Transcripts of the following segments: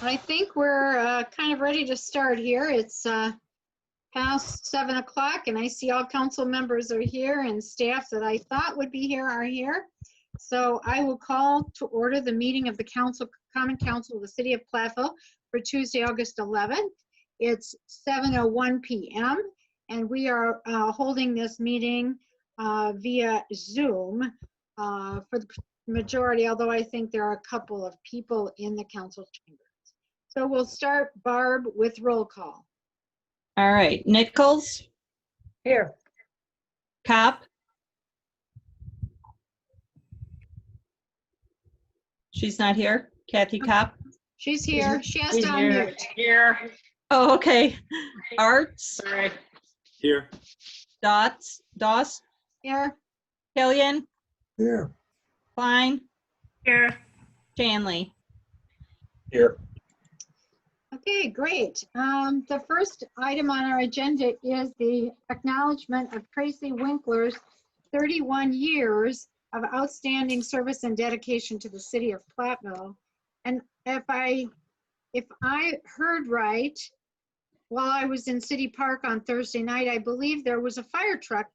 I think we're kind of ready to start here. It's past 7 o'clock and I see all council members are here and staff that I thought would be here are here. So I will call to order the meeting of the Common Council of the City of Platteville for Tuesday, August 11th. It's 7:01 p.m. and we are holding this meeting via Zoom for the majority, although I think there are a couple of people in the council chambers. So we'll start, Barb, with roll call. All right, Nichols, Here. Kopp. She's not here, Kathy Kopp. She's here. She has She's to here. unmute. Here. Oh, okay. Arts, Sorry. Here. Doss, Here. Killian, Here. Klein, Here. Shanley. Here. Okay, great. The first item on our agenda is the acknowledgement of Tracy Winkler's 31 years of outstanding service and dedication to the city of Platteville. And if I heard right, while I was in City Park on Thursday night, I believe there was a fire truck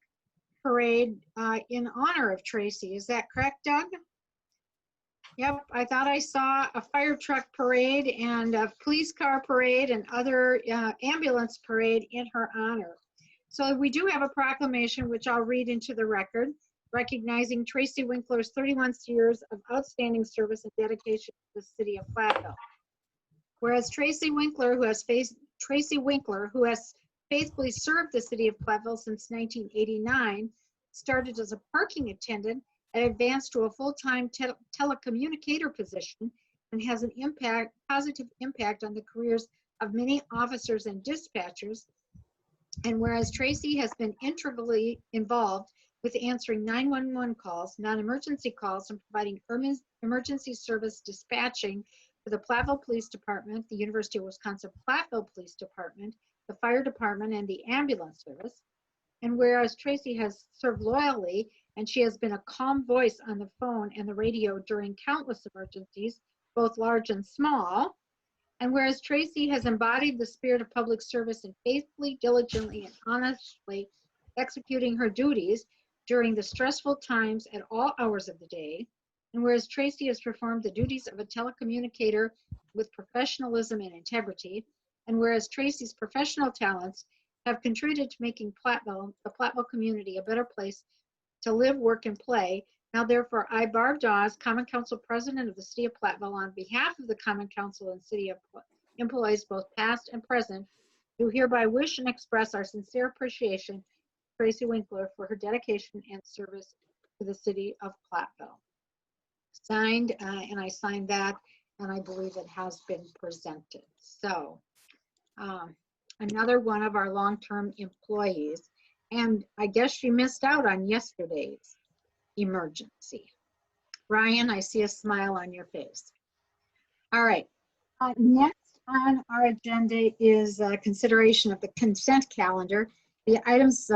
parade in honor of Tracy. Is that correct, Doug? Yep, I thought I saw a fire truck parade and a police car parade and other ambulance parade in her honor. So we do have a proclamation, which I'll read into the record, recognizing Tracy Winkler's 31 years of outstanding service and dedication to the city of Platteville. Whereas Tracy Winkler, who has faithfully served the city of Platteville since 1989, started as a parking attendant and advanced to a full-time telecommunicator position and has an positive impact on the careers of many officers and dispatchers. And whereas Tracy has been integrally involved with answering 911 calls, non-emergency calls, and providing emergency service dispatching for the Platteville Police Department, the University of Wisconsin-Platteville Police Department, the Fire Department, and the Ambulance Service. And whereas Tracy has served loyally and she has been a calm voice on the phone and the radio during countless emergencies, both large and small. And whereas Tracy has embodied the spirit of public service and faithfully, diligently, and honestly executing her duties during the stressful times at all hours of the day. And whereas Tracy has performed the duties of a telecommunicator with professionalism and integrity. And whereas Tracy's professional talents have contributed to making Platteville, the Platteville community, a better place to live, work, and play. Now, therefore, I, Barb Dawes, Common Council President of the City of Platteville, on behalf of the Common Council and City employees, both past and present, do hereby wish and express our sincere appreciation to Tracy Winkler for her dedication and service to the City of Platteville. Signed, and I signed that, and I believe it has been presented. So, another one of our long-term employees. And I guess she missed out on yesterday's emergency. Ryan, I see a smile on your face. All right. Next on our agenda is consideration of the consent calendar. The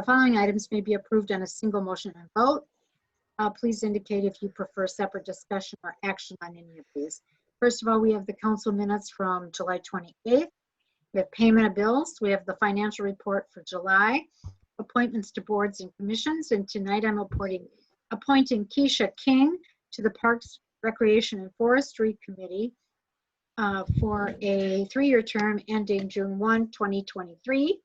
following items may be approved on a single motion and vote. Please indicate if you prefer separate discussion or action on any of these. First of all, we have the council minutes from July 28th. We have payment of bills. We have the financial report for July. Appointments to boards and commissions, and tonight I'm appointing Keisha King to the Parks, Recreation, and Forestry Committee for a 3-year term ending June 1, 2023.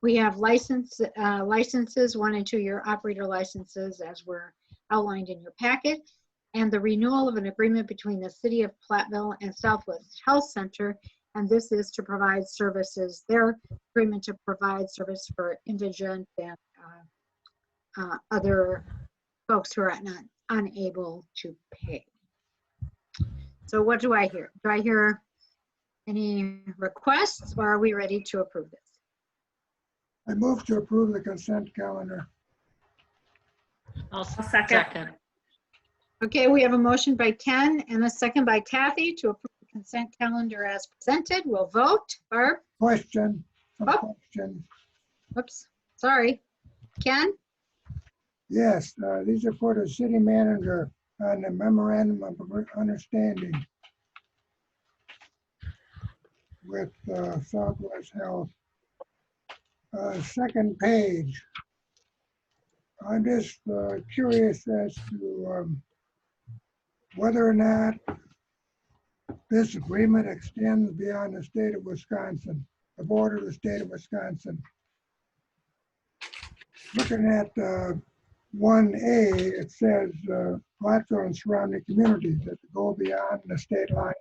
We have licenses, 1 and 2 year operator licenses as were outlined in your packet, and the renewal of an agreement between the City of Platteville and Southwest Health Center. And this is to provide services, their agreement to provide service for indigent and other folks who are unable to pay. So what do I hear? Do I hear any requests, or are we ready to approve this? I move to approve the consent calendar. I'll second. Okay, we have a motion by Ken and a second by Kathy to approve the consent calendar as presented. We'll vote. Barb? Question. Oh. Oops, sorry. Ken? Yes, these are for the city manager on the memorandum of understanding. with Southwest Health. Second page. I'm just curious as to whether or not this agreement extends beyond the state of Wisconsin, the border of the state of Wisconsin. Looking at 1A, it says Platteville and surrounding communities that go beyond the state line.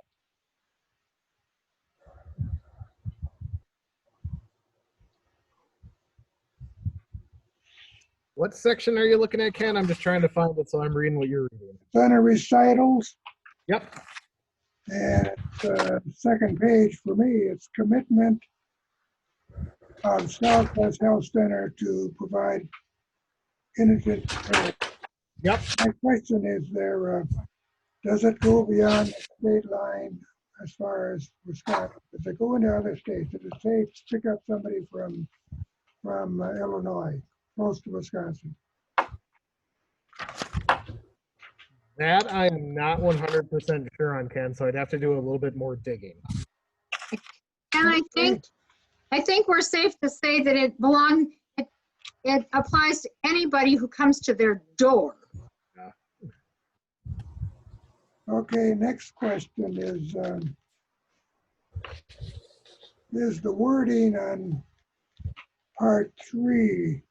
What section are you looking at, Ken? I'm just trying to find it, so I'm reading what you're reading. It's under recitals, Yep. and second page for me, it's commitment of Southwest Health Center to provide indigent care. Yep. My question is does it go beyond the state line as far as Wisconsin? Does it go into other states? Does it say pick up somebody from Illinois, close to Wisconsin? That I am not 100% sure on, Ken, so I'd have to do a little bit more digging. And I think we're safe to say that it applies to anybody who comes to their door. Okay, next question is the wording on part 3.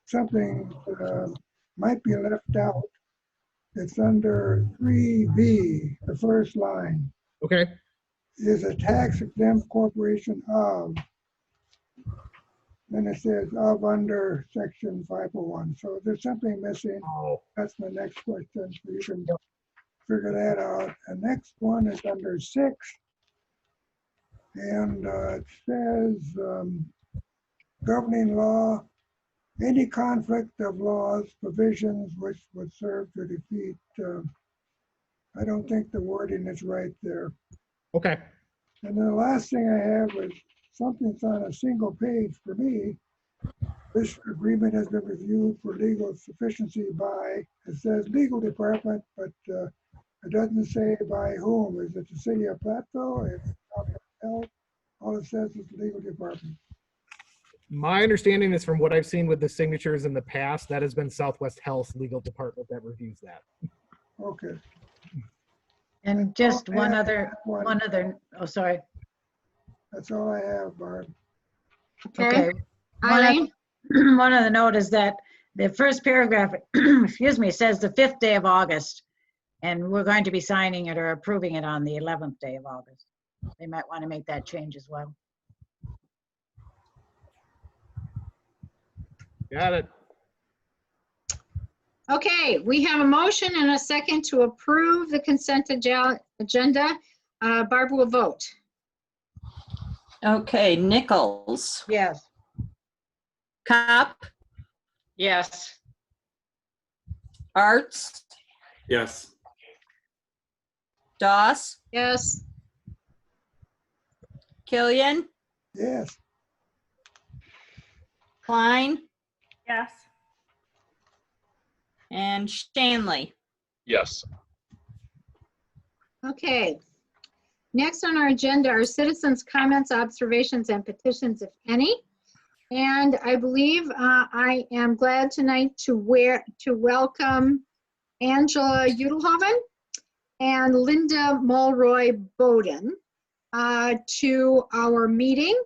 Something might be left out. It's under 3B, the first line. Okay. Is a tax exempt corporation of, then it says of under section 501. So there's something missing. Oh, That's my next question. So you can figure that out. And next one is under 6. And it says governing law, any conflict of laws, provisions which would serve to defeat. I don't think the wording is right there. okay. And then the last thing I have is something's on a single page for me. This agreement has been reviewed for legal sufficiency by, it says legal department, but it doesn't say by whom. Is it the city of Platteville? Is it Southwest Health? All it says is legal department. My understanding is from what I've seen with the signatures in the past, that has been Southwest Health's legal department that reviews that. Okay. And just Okay, one I other, have one. oh, sorry. That's all I have, Barb. Okay, Okay. Eileen? One other note is that the first paragraph, excuse me, says the 5th day of August. And we're going to be signing it or approving it on the 11th day of August. They might want to make that change as well. Got it. Okay, we have a motion and a second to approve the consent agenda. Barbara will vote. Okay, Nichols, Yes. Cop, Yes. Arts, Yes. Doss, Yes. Killian, Yes. Klein, Yes. and Shanley. Yes. Okay. Next on our agenda are citizens' comments, observations, and petitions, if any. And I believe I am glad tonight to welcome Angela Udelhoven and Linda Mulroy Bowden to our meeting.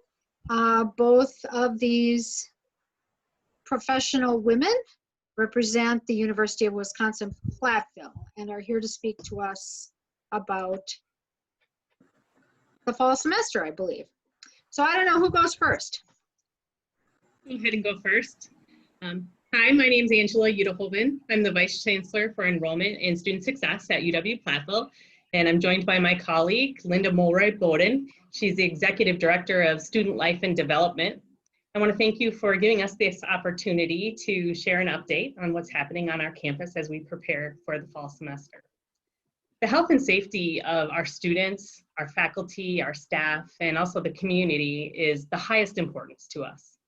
Both of these professional women represent the University of Wisconsin-Platteville and are here to speak to us about the fall semester, I believe. So I don't know who goes first. Go ahead and go first. Hi, my name is Angela Udelhoven. I'm the Vice Chancellor for Enrollment and Student Success at UW-Platteville, and I'm joined by my colleague, Linda Mulroy Bowden. She's the Executive Director of Student Life and Development. I want to thank you for giving us this opportunity to share an update on what's happening on our campus as we prepare for the fall semester. The health and safety of our students, our faculty, our staff, and also the community is the highest importance to us.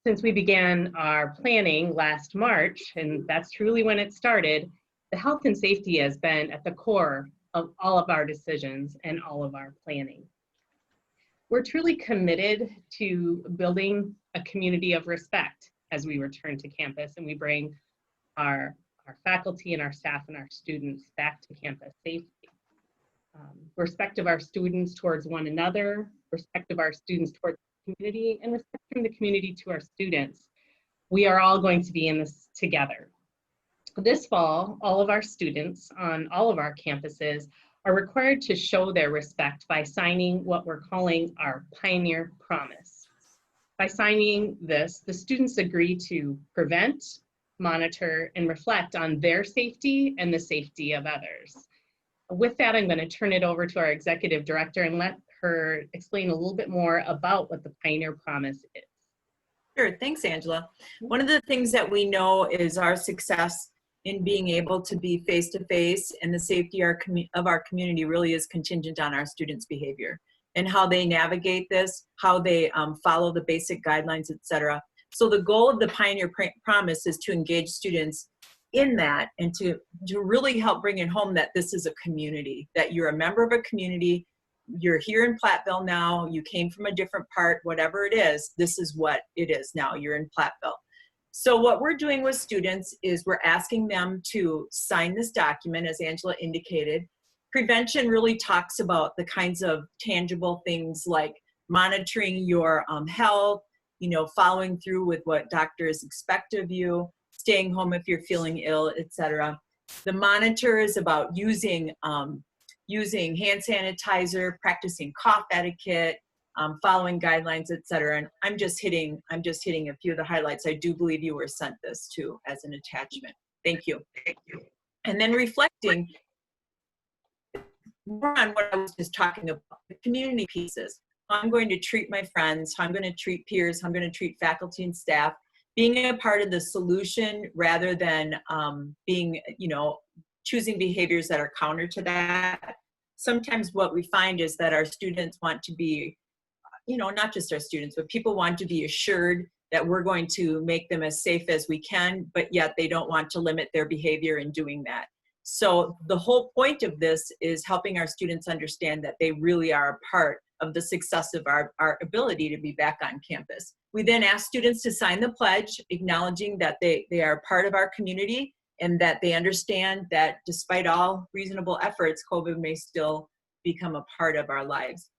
Since we began our planning last March, and that's truly when it started, the health and safety has been at the core of all of our decisions and all of our planning. We're truly committed to building a community of respect as we return to campus and we bring our faculty and our staff and our students back to campus safely. Respect of our students towards one another, respect of our students towards the community, and respect from the community to our students. We are all going to be in this together. This fall, all of our students on all of our campuses are required to show their respect by signing what we're calling our Pioneer Promise. By signing this, the students agree to prevent, monitor, and reflect on their safety and the safety of others. With that, I'm going to turn it over to our executive director and let her explain a little bit more about what the Pioneer Promise is. Sure, thanks, Angela. One of the things that we know is our success in being able to be face-to-face and the safety of our community really is contingent on our students' behavior and how they navigate this, how they follow the basic guidelines, etc. So the goal of the Pioneer Promise is to engage students in that and to really help bring it home that this is a community, that you're a member of a community, you're here in Platteville now, you came from a different part, whatever it is, this is what it is now, you're in Platteville. So what we're doing with students is we're asking them to sign this document, as Angela indicated. Prevention really talks about the kinds of tangible things like monitoring your health, following through with what doctors expect of you, staying home if you're feeling ill, etc. The monitor is about using hand sanitizer, practicing cough etiquette, following guidelines, etc. And I'm just hitting a few of the highlights. I do believe you were sent this too as an attachment. Thank you. And then reflecting more on what I was just talking about, the community pieces. How I'm going to treat my friends, how I'm going to treat peers, how I'm going to treat faculty and staff, being a part of the solution rather than being, choosing behaviors that are counter to that. Sometimes what we find is that our students want to be, not just our students, but people want to be assured that we're going to make them as safe as we can, but yet they don't want to limit their behavior in doing that. So the whole point of this is helping our students understand that they really are a part of the success of our ability to be back on campus. We then ask students to sign the pledge, acknowledging that they are part of our community and that they understand that despite all reasonable efforts, COVID may still become a part of our lives.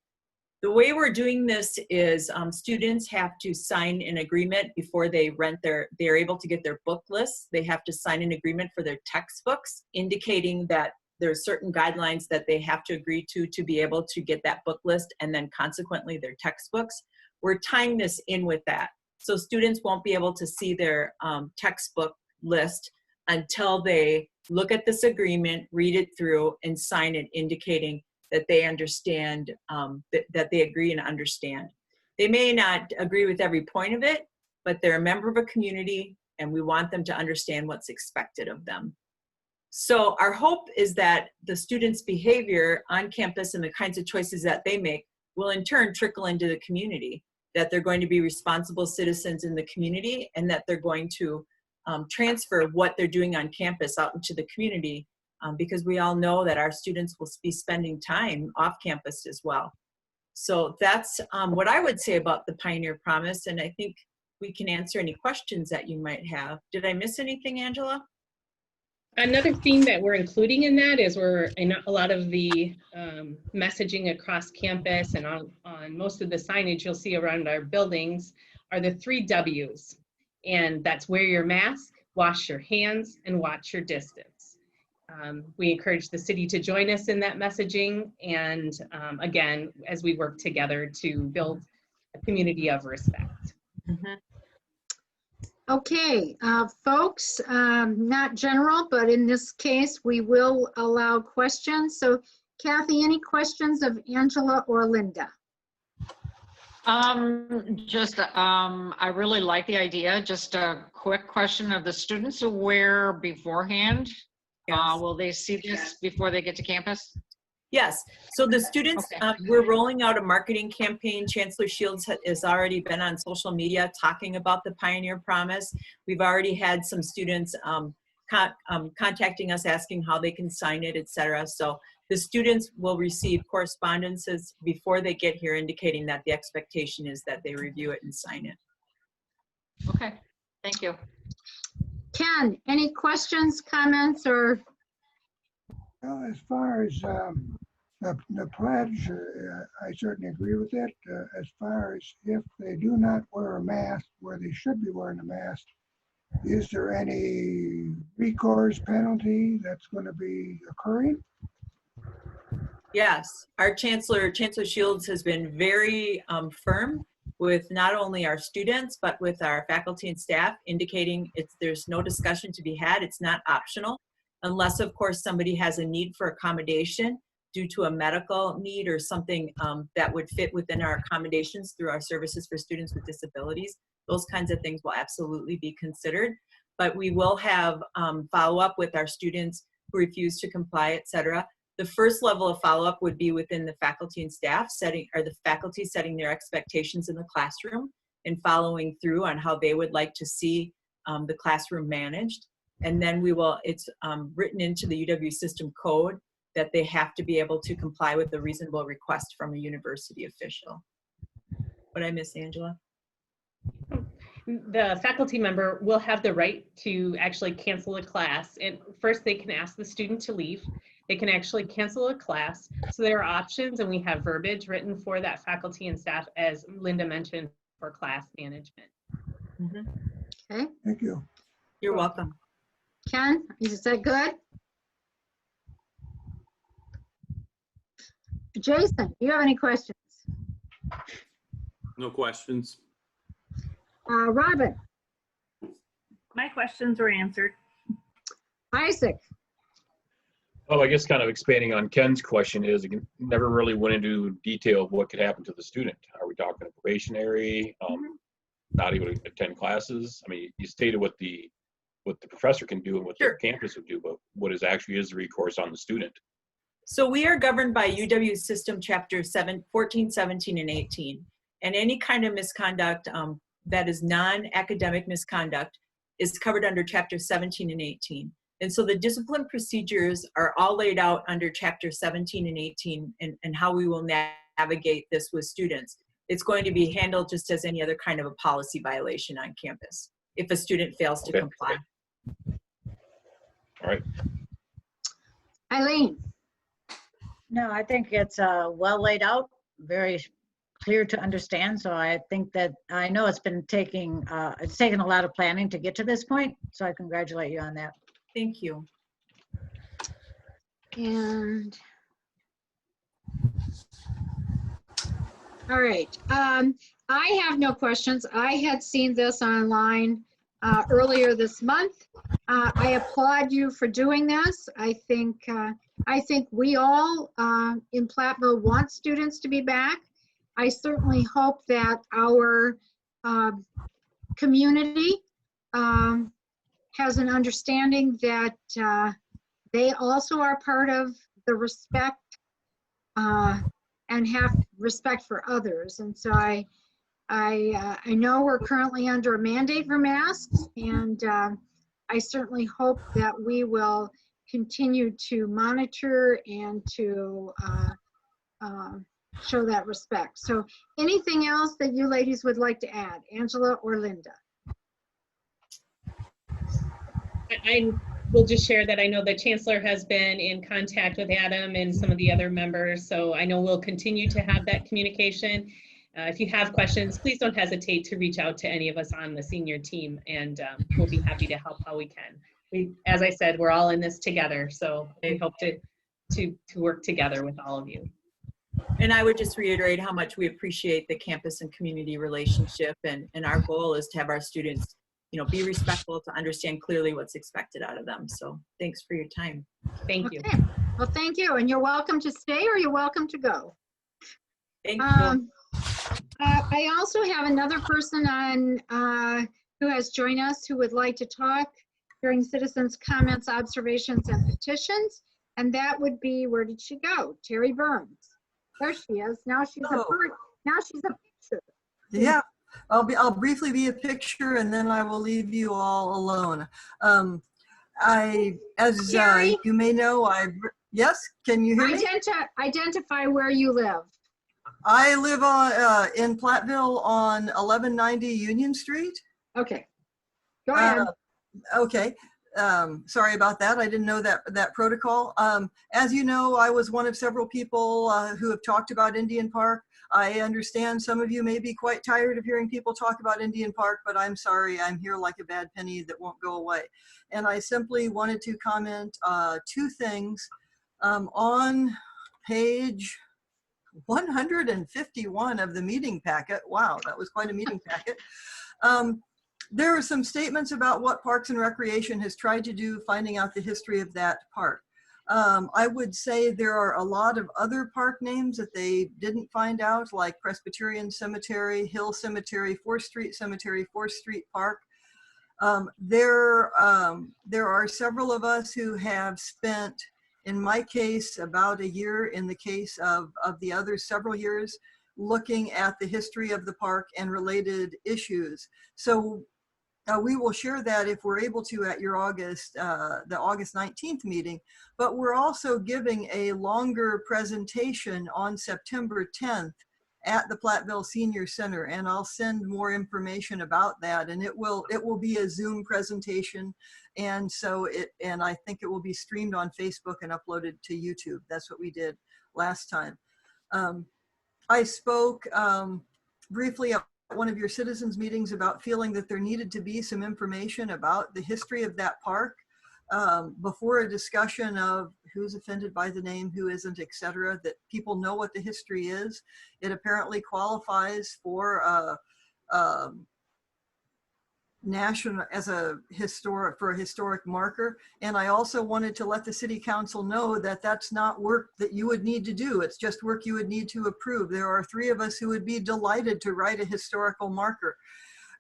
The way we're doing this is students have to sign an agreement before they they're able to get their book lists. They have to sign an agreement for their textbooks, indicating that there are certain guidelines that they have to agree to be able to get that book list and then consequently their textbooks. We're tying this in with that. So students won't be able to see their textbook list until they look at this agreement, read it through, and sign it indicating that they understand, that they agree and understand. They may not agree with every point of it, but they're a member of a community and we want them to understand what's expected of them. So our hope is that the students' behavior on campus and the kinds of choices that they make will in turn trickle into the community, that they're going to be responsible citizens in the community and that they're going to transfer what they're doing on campus out into the community because we all know that our students will be spending time off campus as well. So that's what I would say about the Pioneer Promise, and I think we can answer any questions that you might have. Did I miss anything, Angela? Another theme that we're including in that is we're in a lot of the messaging across campus and on most of the signage you'll see around our buildings are the 3 W's. And that's wear your mask, wash your hands, and watch your distance. We encourage the city to join us in that messaging. And again, as we work together to build a community of respect. Mm-hmm. Okay, folks, not general, but in this case, we will allow questions. So Kathy, any questions of Angela or Linda? I really like the idea. Just a quick question of the students aware beforehand. Yes. Will they see this before they get to campus? Yes, so the students, Okay. We're rolling out a marketing campaign. Chancellor Shields has already been on social media talking about the Pioneer Promise. We've already had some students contacting us asking how they can sign it, etc. So The students will receive correspondences before they get here indicating that the expectation is that they review it and sign it. Okay, thank you. Ken, any questions, comments, or? Well, as far as the pledge, I certainly agree with it. As far as if they do not wear a mask where they should be wearing a mask, is there any recourse penalty that's going to be occurring? Yes, our Chancellor Shields has been very firm with not only our students, but with our faculty and staff, indicating there's no discussion to be had. It's not optional, unless, of course, somebody has a need for accommodation due to a medical need or something that would fit within our accommodations through our services for students with disabilities. Those kinds of things will absolutely be considered. But we will have follow-up with our students who refuse to comply, et cetera. The first level of follow-up would be within the faculty and staff setting, or the faculty setting their expectations in the classroom and following through on how they would like to see the classroom managed. And then it's written into the UW system code that they have to be able to comply with the reasonable request from a university official. What I miss, Angela? The faculty member will have the right to actually cancel a class. And first they can ask the student to leave. They can actually cancel a class. So there are options, and we have verbiage written for that faculty and staff, as Linda mentioned, for class management. Mm-hmm. Okay, Thank you. You're welcome. Ken, is that good? Jason, do you have any questions? No questions. Robin, My questions were answered. Isaac, Oh, I guess kind of expanding on Ken's question is, it never really went into detail of what could happen to the student. Are we talking a probationary, not able to attend classes? I mean, you stated what the professor can do and what Sure. the campus would do, but what is the recourse on the student? So we are governed by UW System Chapter 14, 17, and 18. And any kind of misconduct that is non-academic misconduct is covered under Chapter 17 and 18. And so the discipline procedures are all laid out under Chapter 17 and 18 and how we will navigate this with students. It's going to be handled just as any other kind of a policy violation on campus if a student fails to Okay. comply. All right. Eileen, No, I think it's well laid out, very clear to understand. So I think that, I know it's taken a lot of planning to get to this point. So I congratulate you on that. Thank you. and all right. I have no questions. I had seen this online earlier this month. I applaud you for doing this. I think we all in Platteville want students to be back. I certainly hope that our community has an understanding that they also are part of the respect and have respect for others. And so I know we're currently under a mandate for masks, and I certainly hope that we will continue to monitor and to show that respect. So anything else that you ladies would like to add, Angela or Linda? I will just share that I know the Chancellor has been in contact with Adam and some of the other members, so I know we'll continue to have that communication. If you have questions, please don't hesitate to reach out to any of us on the senior team, and we'll be happy to help how we can. As I said, we're all in this together, so I hope to work together with all of you. And I would just reiterate how much we appreciate the campus and community relationship, and our goal is to have our students, be respectful, to understand clearly what's expected out of them. So thanks for your time. Thank you. Okay. Well, thank you. And you're welcome to stay or you're welcome to go. Thank you. I also have another person on who has joined us who would like to talk during citizens' comments, observations, and petitions. And that would be, where did she go? Terry Burns. There she is. Now she's a picture. Yeah, I'll briefly be a picture, and then I will leave you all alone. As Terry? you may know, Yes, can you hear me? Identify where you live. I live on in Platteville on 1190 Union Street. Okay, go ahead. Okay. Sorry about that. I didn't know that protocol. As you know, I was one of several people who have talked about Indian Park. I understand some of you may be quite tired of hearing people talk about Indian Park, but I'm sorry, I'm here like a bad penny that won't go away. And I simply wanted to comment two things. On page 151 of the meeting packet, wow, that was quite a meeting packet. There are some statements about what Parks and Recreation has tried to do, finding out the history of that park. I would say there are a lot of other park names that they didn't find out, like Presbyterian Cemetery, Hill Cemetery, 4th Street Cemetery, 4th Street Park. There are several of us who have spent, in my case, about a year, in the case of the others, several years, looking at the history of the park and related issues. So we will share that if we're able to at your the August 19th meeting, but we're also giving a longer presentation on September 10th at the Platteville Senior Center, and I'll send more information about that. And it will be a Zoom presentation, and I think it will be streamed on Facebook and uploaded to YouTube. That's what we did last time. I spoke briefly at one of your citizens meetings about feeling that there needed to be some information about the history of that park before a discussion of who's offended by the name, who isn't, etc., that people know what the history is. It apparently qualifies for national as a historic marker. And I also wanted to let the city council know that that's not work that you would need to do. It's just work you would need to approve. There are 3 of us who would be delighted to write a historical marker.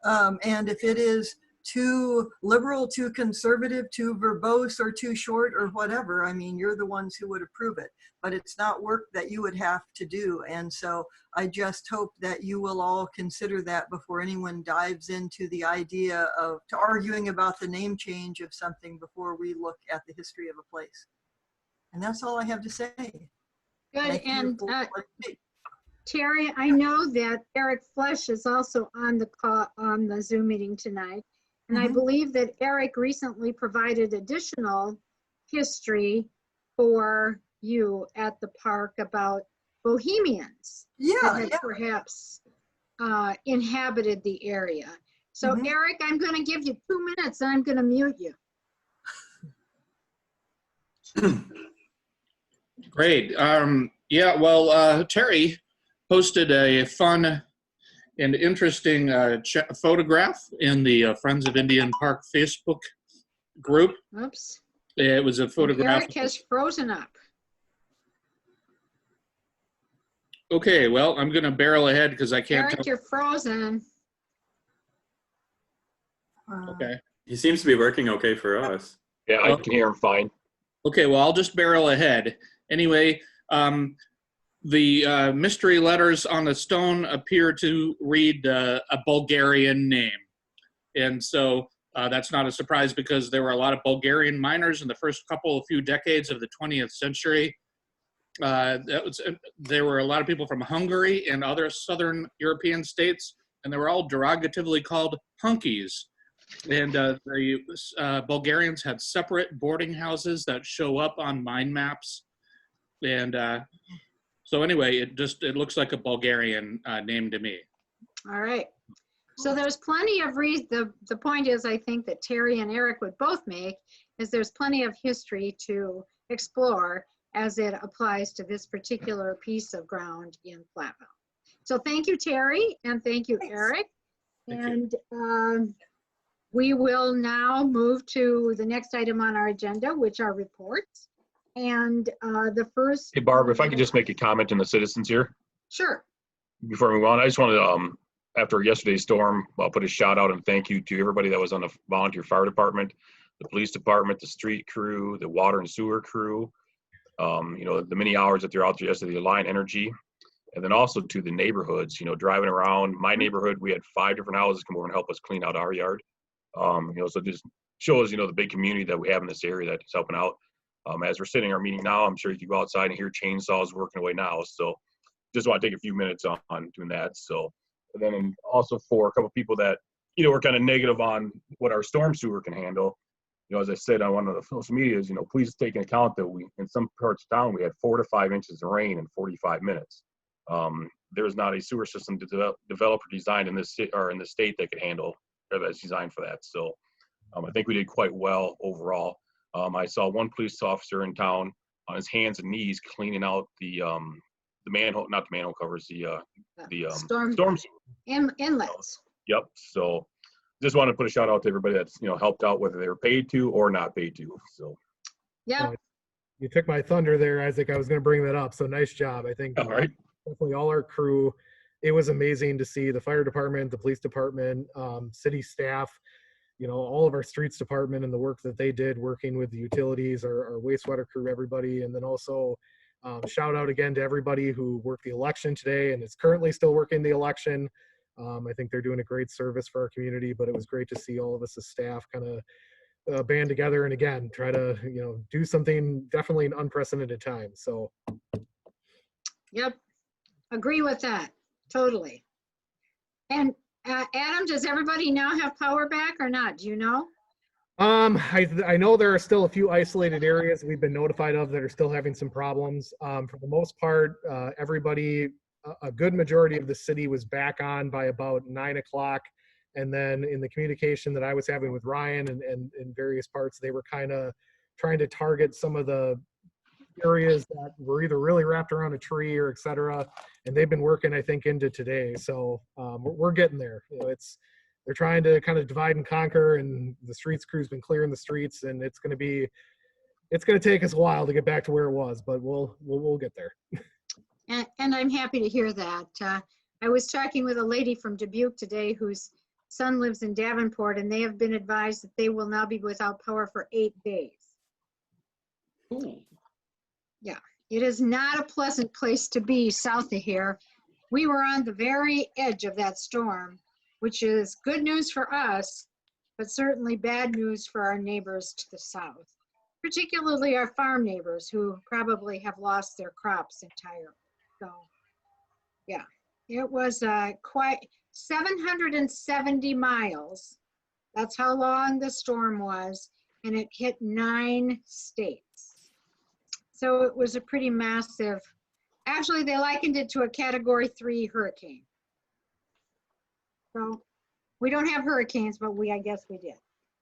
And if it is too liberal, too conservative, too verbose, or too short, or whatever, I mean, you're the ones who would approve it, but it's not work that you would have to do. And so I just hope that you will all consider that before anyone dives into the idea of arguing about the name change of something before we look at the history of a place. And that's all I have to say. Good. And Terry, I know that Eric Flesch is also on the call, on the Zoom meeting tonight. And I believe that Eric recently provided additional history for you at the park about Bohemians that had perhaps inhabited the area. So Eric, I'm going to give you 2 minutes and I'm going to mute you. Great. Yeah, well, Terry posted a fun and interesting photograph in the Friends of Indian Park Facebook group. Oops. It was a photograph. Eric has frozen up. Okay, well, I'm going to barrel ahead because I can't. Eric, you're frozen. Okay. He seems to be working okay for us. Yeah, I can hear him fine. Okay, well, I'll just barrel ahead. Anyway, the mystery letters on the stone appear to read a Bulgarian name. And so that's not a surprise because there were a lot of Bulgarian miners in the first few decades of the 20th century. There were a lot of people from Hungary and other Southern European states, and they were all derogatively called hunkies. And the Bulgarians had separate boarding houses that show up on mine maps. And so anyway, it looks like a Bulgarian name to me. All right. So there's plenty of the point is, I think that Terry and Eric would both make, is there's plenty of history to explore as it applies to this particular piece of ground in Platteville. So thank you, Terry, and thank you, Eric. And we will now move to the next item on our agenda, which are reports. And the first. Hey, Barb, if I could just make a comment on the citizens here. Sure. Before we move on, I just wanted to, after yesterday's storm, I'll put a shout out and thank you to everybody that was on the volunteer fire department, the police department, the street crew, the water and sewer crew, you know, the many hours that they're out there yesterday, Alliant Energy, and then also to the neighborhoods, you know, driving around my neighborhood. We had 5 different houses come over and help us clean out our yard. You know, so it just shows, you know, the big community that we have in this area that's helping out. As we're sitting in our meeting now, I'm sure you can go outside and hear chainsaws working away now. So just want to take a few minutes on doing that. So, and then also for a couple of people that, you know, were kind of negative on what our storm sewer can handle. You know, as I said on one of the social medias, you know, please take into account that we, in some parts of town, we had 4 to 5 inches of rain in 45 minutes. There's not a sewer system developed or designed in this city or in the state that could handle, or that's designed for that. So I think we did quite well overall. I saw one police officer in town on his hands and knees cleaning out the manhole, not the manhole covers, the Storm inlets. Yep. So just want to put a shout out to everybody that's, you know, helped out, whether they were paid to or not paid to. So Yeah. You took my thunder there, Isaac. I was going to bring that up. So nice job. I think all right. definitely all our crew, it was amazing to see the fire department, the police department, city staff, you know, all of our streets department and the work that they did working with the utilities, our wastewater crew, everybody. And then also shout out again to everybody who worked the election today and is currently still working the election. I think they're doing a great service for our community, but it was great to see all of us as staff kind of band together and again, try to, you know, do something definitely in unprecedented times. So. Yep. Agree with that. Totally. And Adam, does everybody now have power back or not? Do you know? I know there are still a few isolated areas we've been notified of that are still having some problems. For the most part, everybody, a good majority of the city was back on by about 9 o'clock. And then in the communication that I was having with Ryan and in various parts, they were kind of trying to target some of the areas that were either really wrapped around a tree or et cetera. And they've been working, I think, into today. So we're getting there. You know, they're trying to kind of divide and conquer, and the streets crew's been clearing the streets, and it's going to take us a while to get back to where it was, but we'll get there. And I'm happy to hear that. I was talking with a lady from Dubuque today whose son lives in Davenport, and they have been advised that they will now be without power for 8 days. Ooh. Yeah, it is not a pleasant place to be south of here. We were on the very edge of that storm, which is good news for us, but certainly bad news for our neighbors to the south, particularly our farm neighbors who probably have lost their crops entirely. So, yeah, it was quite 770 miles. That's how long the storm was, and it hit 9 states. So it was a pretty massive, actually they likened it to a Category 3 hurricane. So we don't have hurricanes, but I guess we did.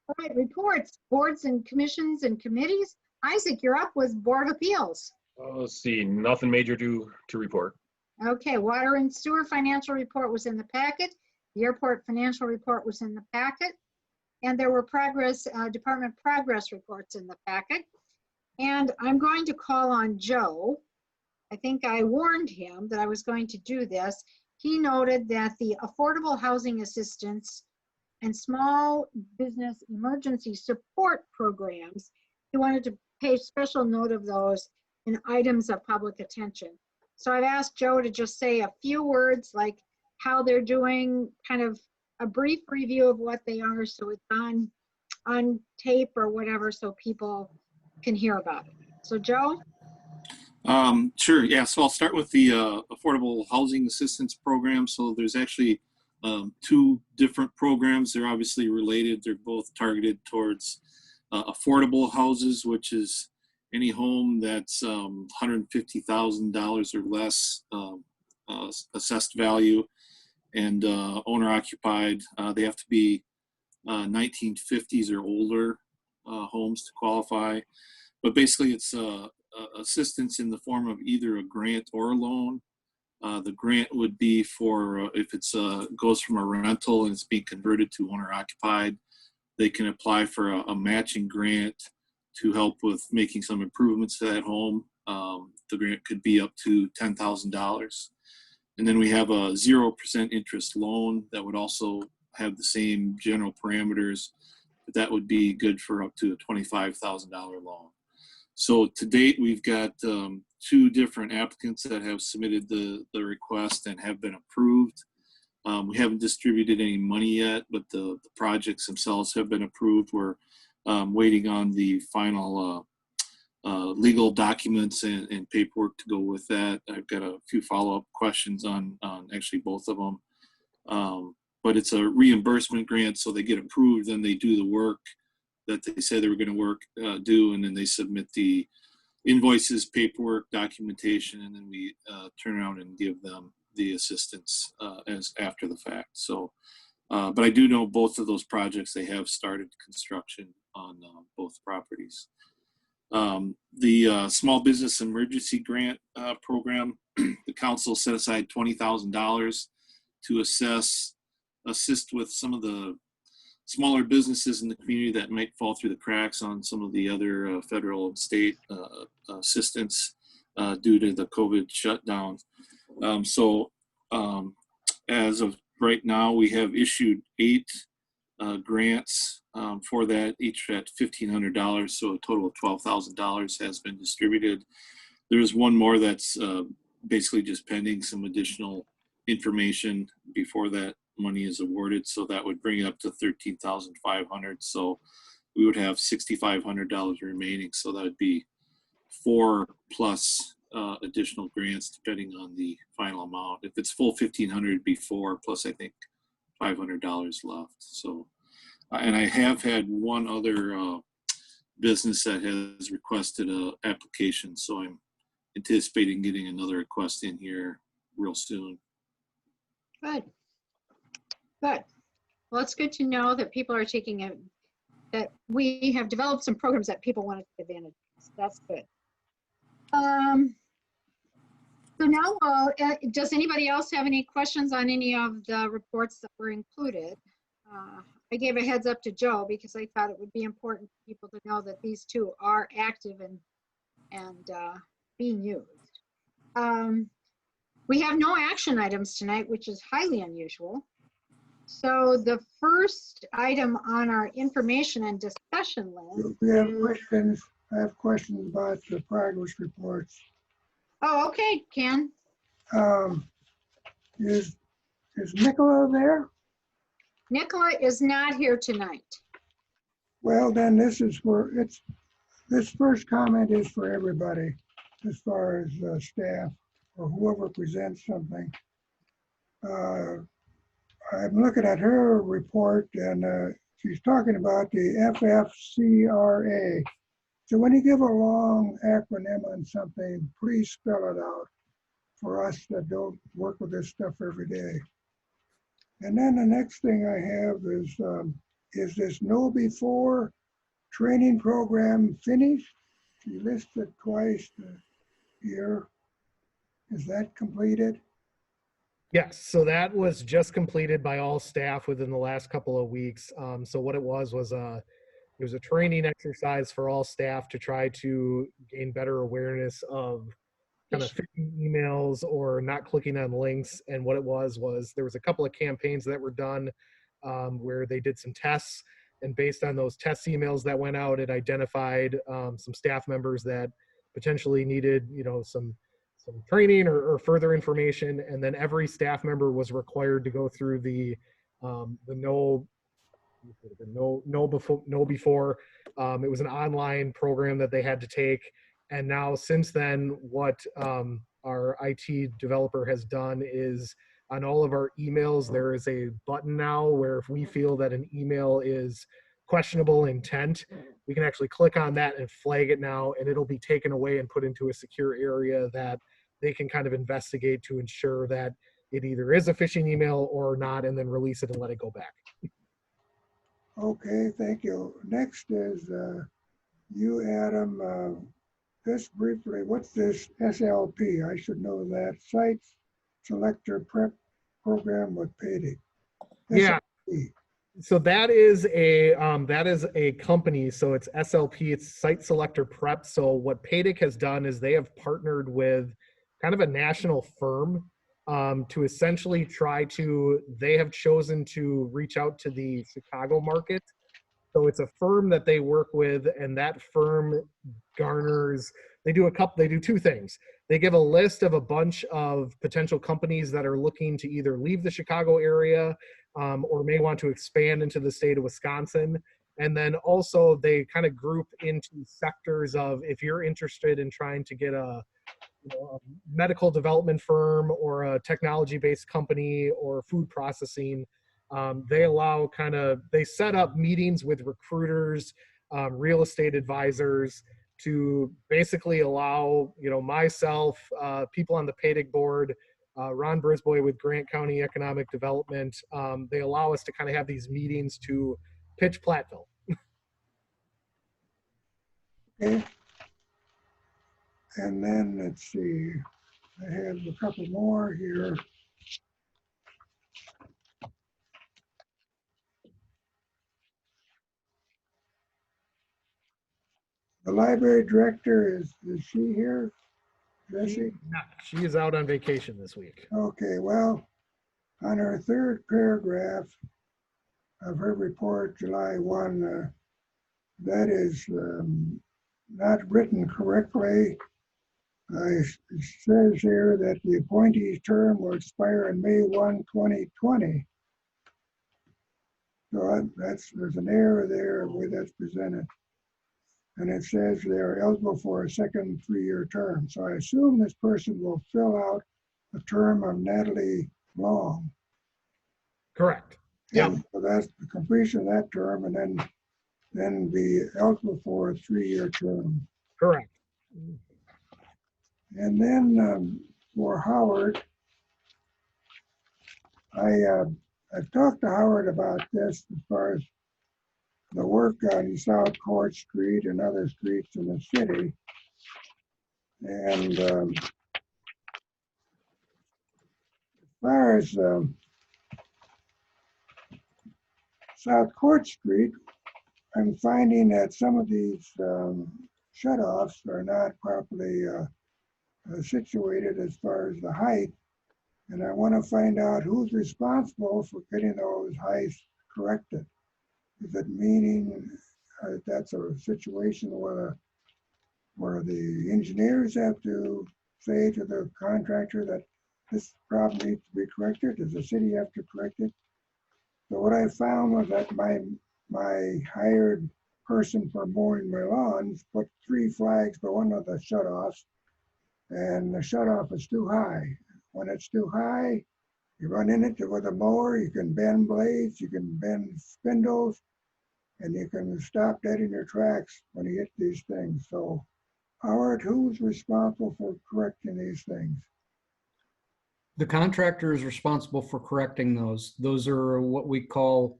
All right, reports, boards and commissions and committees. Isaac, you're up with Board of Appeals. Let's see, nothing major to report. Okay, water and sewer financial report was in the packet. The airport financial report was in the packet. And there were department progress reports in the packet. And I'm going to call on Joe. I think I warned him that I was going to do this. He noted that the affordable housing assistance and small business emergency support programs, he wanted to pay special note of those in items of public attention. So I've asked Joe to just say a few words like how they're doing, kind of a brief review of what they are, so it's on tape or whatever, so people can hear about it. So Joe? Sure, yeah, so I'll start with the Affordable Housing Assistance Program. So there's actually 2 different programs. They're obviously related. They're both targeted towards affordable houses, which is any home that's $150,000 or less assessed value, and owner occupied. They have to be 1950s or older homes to qualify. But basically it's assistance in the form of either a grant or a loan. The grant would be for if it's goes from a rental and it's being converted to owner occupied, they can apply for a matching grant to help with making some improvements to that home. The grant could be up to $10,000. And then we have a 0% interest loan that would also have the same general parameters, but that would be good for up to a $25,000 loan. So to date, we've got 2 different applicants that have submitted the request and have been approved. We haven't distributed any money yet, but the projects themselves have been approved. We're waiting on the final legal documents and paperwork to go with that. I've got a few follow-up questions on actually both of them. But it's a reimbursement grant, so they get approved, then they do the work that they said they were going to do, and then they submit the invoices, paperwork, documentation, and then we turn around and give them the assistance as after the fact. So, but I do know both of those projects, they have started construction on both properties. The Small Business Emergency Grant Program, the council set aside $20,000 to assist with some of the smaller businesses in the community that might fall through the cracks on some of the other federal and state assistance due to the COVID shutdown. As of right now, we have issued 8 grants for that, each at $1,500, so a total of $12,000 has been distributed. There's one more that's basically just pending some additional information before that money is awarded, so that would bring it up to $13,500. So we would have $6,500 remaining, so that would be 4 plus additional grants depending on the final amount. If it's full $1,500, it'd be 4 plus I think $500 left. So and I have had one other business that has requested a application, so I'm anticipating getting another request in here real soon. Good. Good. Well, it's good to know that people are taking it, that we have developed some programs that people want to take advantage of. So that's good. So now, does anybody else have any questions on any of the reports that were included? I gave a heads up to Joe because I thought it would be important for people to know that these two are active and being used. We have no action items tonight, which is highly unusual. So the first item on our information and discussion list. We have questions. I have questions about the progress reports. Oh, okay, Ken. Is Nicola there? Nicola is not here tonight. Well, then this first comment is for everybody, as far as staff or whoever presents something. I'm looking at her report, and she's talking about the FFCRA. So when you give a long acronym on something, please spell it out for us that don't work with this stuff every day. And then the next thing I have is this Know Before training program finished? She listed twice here. Is that completed? Yes, so that was just completed by all staff within the last couple of weeks. So what it was a training exercise for all staff to try to gain better awareness of kind of phishing emails or not clicking on links. And what it was there was a couple of campaigns that were done where they did some tests, and based on those test emails that went out, it identified some staff members that potentially needed, some training or further information. And then every staff member was required to go through the Know Before. It was an online program that they had to take. And now since then, what our IT developer has done is on all of our emails, there is a button now where if we feel that an email is questionable intent, we can actually click on that and flag it now, and it'll be taken away and put into a secure area that they can kind of investigate to ensure that it either is a phishing email or not, and then release it and let it go back. Okay, thank you. Next is you, Adam. Just briefly, what's this SLP? I should know that. Site Selector Prep Program with PADIC. Yeah. So that is a company. So it's SLP, it's Site Selector Prep. So what PADIC has done is they have partnered with kind of a national firm to essentially they have chosen to reach out to the Chicago market. So it's a firm that they work with, and that firm they do two things. They give a list of a bunch of potential companies that are looking to either leave the Chicago area or may want to expand into the state of Wisconsin. And then also they kind of group into sectors of, if you're interested in trying to get a medical development firm or a technology-based company or food processing, they set up meetings with recruiters, real estate advisors, to basically allow, myself, people on the PADIC board, Ron Brisboy with Grant County Economic Development, they allow us to kind of have these meetings to pitch Platteville. Okay. And then, let's see, I have a couple more here. The library director, is she here? Jesse? She is out on vacation this week. Okay, well, on her third paragraph of her report, July 1, that is not written correctly. It says here that the appointee's term will expire on May 1, 2020. So there's an error there the way that's presented. And it says they're eligible for a second 3-year term. So I assume this person will fill out the term of Natalie Long. Correct. Yeah. So that's the completion of that term, and then be eligible for a 3-year term. Correct. And then for Howard, I've talked to Howard about this as far as the work on South Court Street and other streets in the city. And as far as South Court Street, I'm finding that some of these shutoffs are not properly situated as far as the height. And I want to find out who's responsible for getting those heights corrected. Is it meaning that's a situation where the engineers have to say to the contractor that this problem needs to be corrected? Does the city have to correct it? So what I found was that my hired person for mowing my lawns put 3 flags by one of the shutoffs, and the shutoff is too high. When it's too high, you run in it with a mower, you can bend blades, you can bend spindles, and you can stop dead in your tracks when you hit these things. So, Howard, who's responsible for correcting these things? The contractor is responsible for correcting those. Those are what we call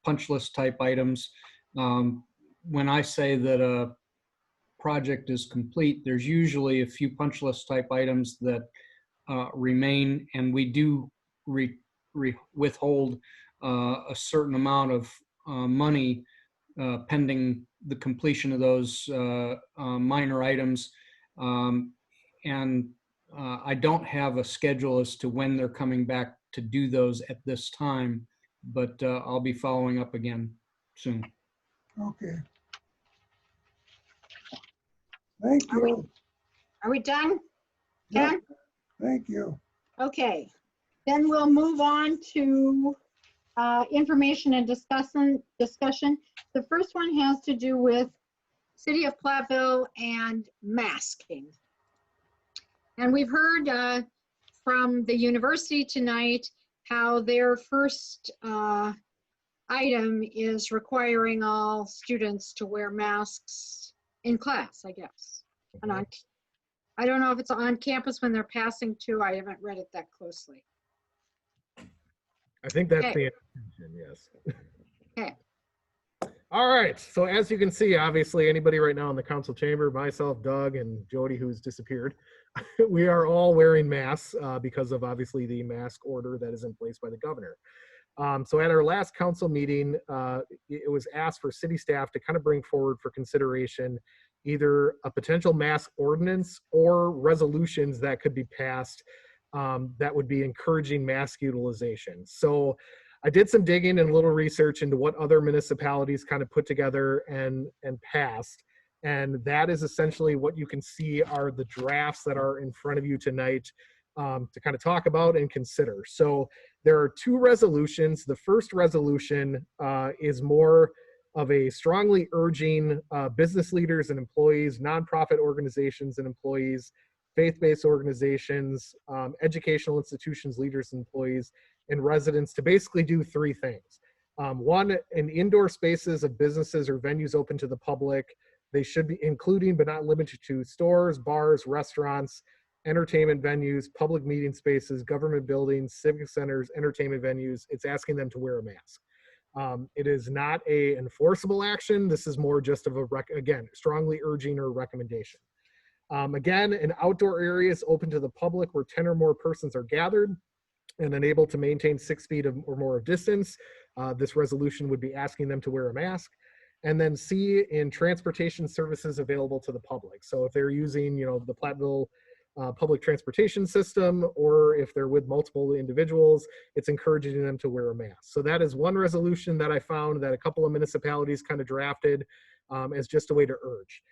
punch list type items. When I say that a project is complete, there's usually a few punch list type items that remain, and we do withhold a certain amount of money pending the completion of those minor items. And I don't have a schedule as to when they're coming back to do those at this time, but I'll be following up again soon. Okay. Thank you. Are we done? Yeah. Ken? Thank you. Okay, then we'll move on to information and discussion. The first one has to do with City of Platteville and masking. And we've heard from the university tonight how their first item is requiring all students to wear masks in class, I guess. And I don't know if it's on campus when they're passing too. I haven't read it that closely. I think that's Okay. the intention, yes. Okay. All right, so as you can see, obviously anybody right now in the council chamber, myself, Doug, and Jody, who's disappeared, we are all wearing masks because of obviously the mask order that is in place by the governor. So at our last council meeting, it was asked for city staff to kind of bring forward for consideration either a potential mask ordinance or resolutions that could be passed that would be encouraging mask utilization. So I did some digging and a little research into what other municipalities kind of put together and passed. And that is essentially what you can see are the drafts that are in front of you tonight to kind of talk about and consider. So there are 2 resolutions. The first resolution is more of a strongly urging business leaders and employees, nonprofit organizations and employees, faith-based organizations, educational institutions, leaders, and employees, and residents to basically do three things. One, in indoor spaces of businesses or venues open to the public, they should be including but not limited to stores, bars, restaurants, entertainment venues, public meeting spaces, government buildings, civic centers, entertainment venues. It's asking them to wear a mask. It is not a enforceable action. This is more just of a, again, strongly urging or recommendation. Again, in outdoor areas open to the public where 10 or more persons are gathered and unable to maintain 6 feet or more of distance, this resolution would be asking them to wear a mask. And then C, in transportation services available to the public. So if they're using, the Platteville public transportation system, or if they're with multiple individuals, it's encouraging them to wear a mask. So that is one resolution that I found that a couple of municipalities kind of drafted as just a way to urge.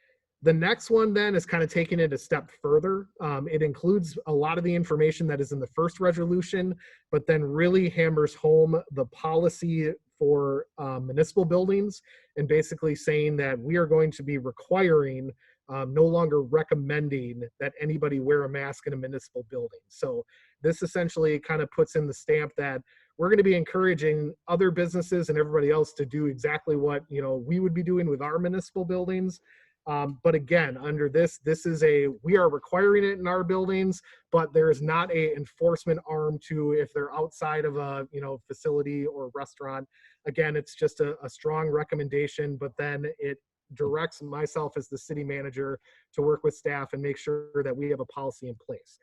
The next one then is kind of taking it a step further. It includes a lot of the information that is in the first resolution, but then really hammers home the policy for municipal buildings and basically saying that we are going to be requiring, no longer recommending that anybody wear a mask in a municipal building. So this essentially kind of puts in the stamp that we're going to be encouraging other businesses and everybody else to do exactly what we would be doing with our municipal buildings. But again, under this is we are requiring it in our buildings, but there is not a enforcement arm to if they're outside of a facility or restaurant. Again, it's just a strong recommendation, but then it directs myself as the city manager to work with staff and make sure that we have a policy in place.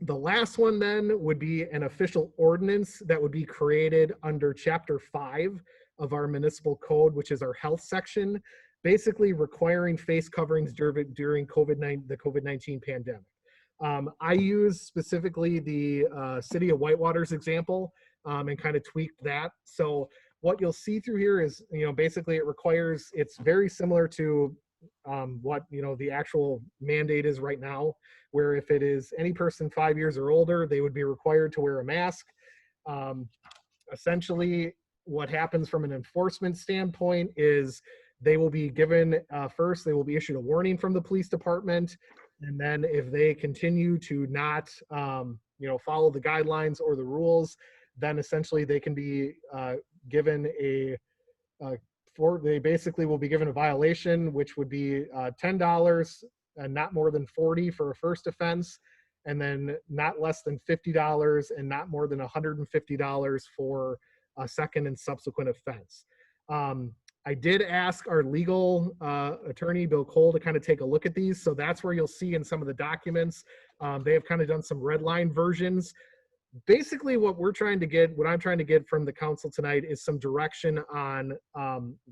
The last one then would be an official ordinance that would be created under Chapter 5 of our municipal code, which is our health section, basically requiring face coverings during the COVID-19 pandemic. I use specifically the city of Whitewater's example and kind of tweaked that. So what you'll see through here is, basically it requires, it's very similar to what, the actual mandate is right now, where if it is any person 5 years or older, they would be required to wear a mask. Essentially, what happens from an enforcement standpoint is they will be given, first, they will be issued a warning from the police department. And then if they continue to not, follow the guidelines or the rules, then essentially they can be given they basically will be given a violation, which would be $10 and not more than $40 for a first offense, and then not less than $50 and not more than $150 for a second and subsequent offense. I did ask our legal attorney, Bill Cole, to kind of take a look at these. So that's where you'll see in some of the documents, they have kind of done some red line versions. Basically what I'm trying to get from the council tonight is some direction on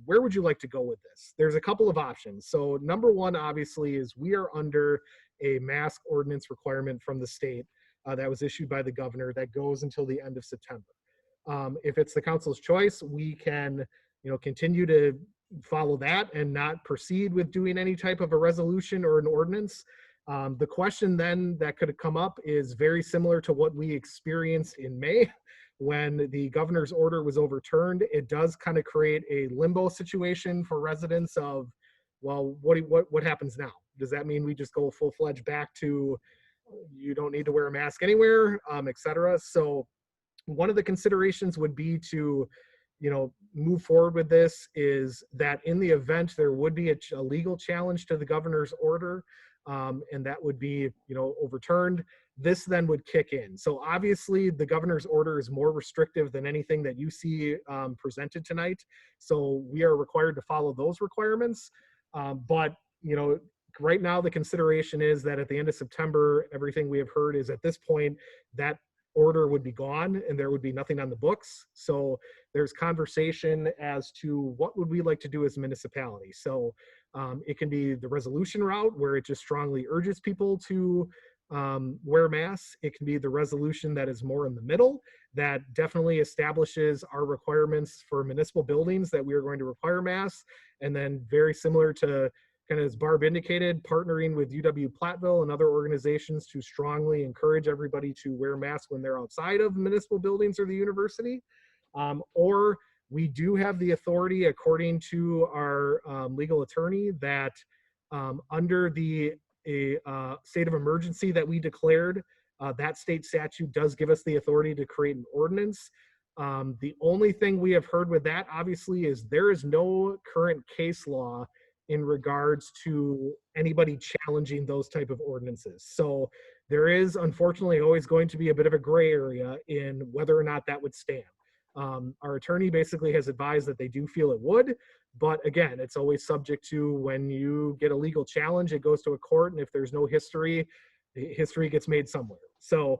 where would you like to go with this? There's a couple of options. So number one, obviously, is we are under a mask ordinance requirement from the state that was issued by the governor that goes until the end of September. If it's the council's choice, we can continue to follow that and not proceed with doing any type of a resolution or an ordinance. The question then that could come up is very similar to what we experienced in May when the governor's order was overturned. It does kind of create a limbo situation for residents of, well, what happens now? Does that mean we just go full-fledged back to you don't need to wear a mask anywhere, et cetera? So one of the considerations would be to move forward with this is that in the event there would be a legal challenge to the governor's order, and that would be, overturned, this then would kick in. So obviously the governor's order is more restrictive than anything that you see presented tonight. So we are required to follow those requirements. But, right now the consideration is that at the end of September, everything we have heard is at this point that order would be gone and there would be nothing on the books. So there's conversation as to what would we like to do as a municipality. So it can be the resolution route where it just strongly urges people to wear masks. It can be the resolution that is more in the middle that definitely establishes our requirements for municipal buildings that we are going to require masks. And then very similar to kind of as Barb indicated, partnering with UW-Platteville and other organizations to strongly encourage everybody to wear masks when they're outside of municipal buildings or the university. Or We do have the authority, according to our legal attorney, that under the state of emergency that we declared, that state statute does give us the authority to create an ordinance. The only thing we have heard with that, obviously, is there is no current case law in regards to anybody challenging those type of ordinances. So there is, unfortunately, always going to be a bit of a gray area in whether or not that would stand. Our attorney basically has advised that they do feel it would, but again, it's always subject to when you get a legal challenge, it goes to a court, and if there's no history, history gets made somewhere. So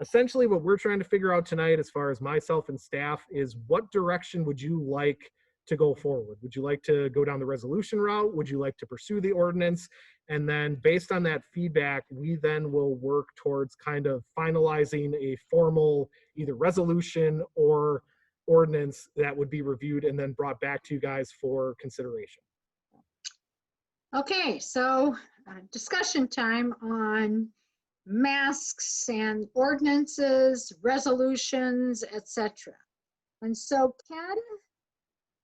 essentially what we're trying to figure out tonight, as far as myself and staff, is what direction would you like to go forward? Would you like to go down the resolution route? Would you like to pursue the ordinance? And then based on that feedback, we then will work towards kind of finalizing a formal either resolution or ordinance that would be reviewed and then brought back to you guys for consideration. Okay, so discussion time on masks and ordinances, resolutions, etc. And so, Ken,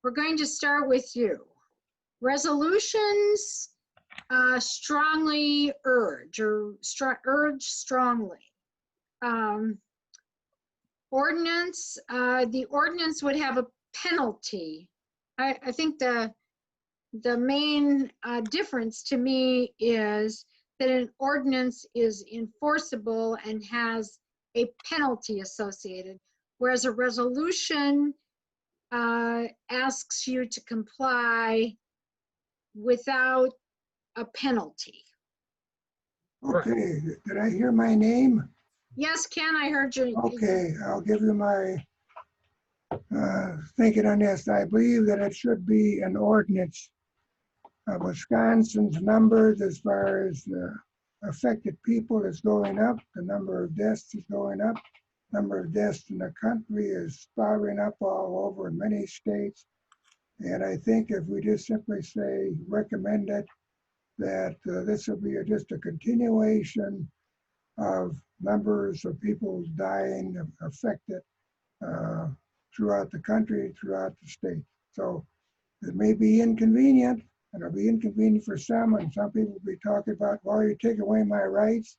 we're going to start with you. Resolutions strongly urge, or urge strongly. Ordinance, the ordinance would have a penalty. I think the main difference to me is that an ordinance is enforceable and has a penalty associated, whereas a resolution asks you to comply without a penalty. Okay, did I hear my name? Yes, Ken, I heard you. Okay, I'll give you my thinking on this. I believe that it should be an ordinance. Wisconsin's numbers as far as affected people is going up. The number of deaths is going up. Number of deaths in the country is spiraling up all over in many states. And I think if we just simply say, recommend it, that this will be just a continuation of numbers of people dying, affected throughout the country, throughout the state. So it may be inconvenient, and it'll be inconvenient for some, and some people will be talking about, well, you take away my rights.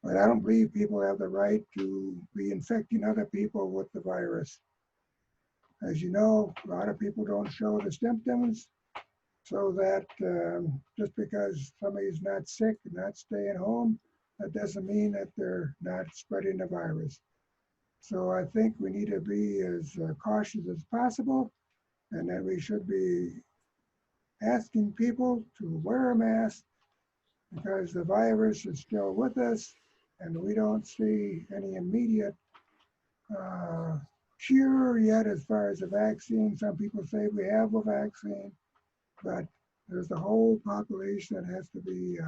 But I don't believe people have the right to be infecting other people with the virus. As you know, a lot of people don't show the symptoms, so that just because somebody's not sick and not staying home, that doesn't mean that they're not spreading the virus. So I think we need to be as cautious as possible, and that we should be asking people to wear a mask because the virus is still with us, and we don't see any immediate cure yet as far as the vaccine. Some people say we have a vaccine, but there's the whole population that has to be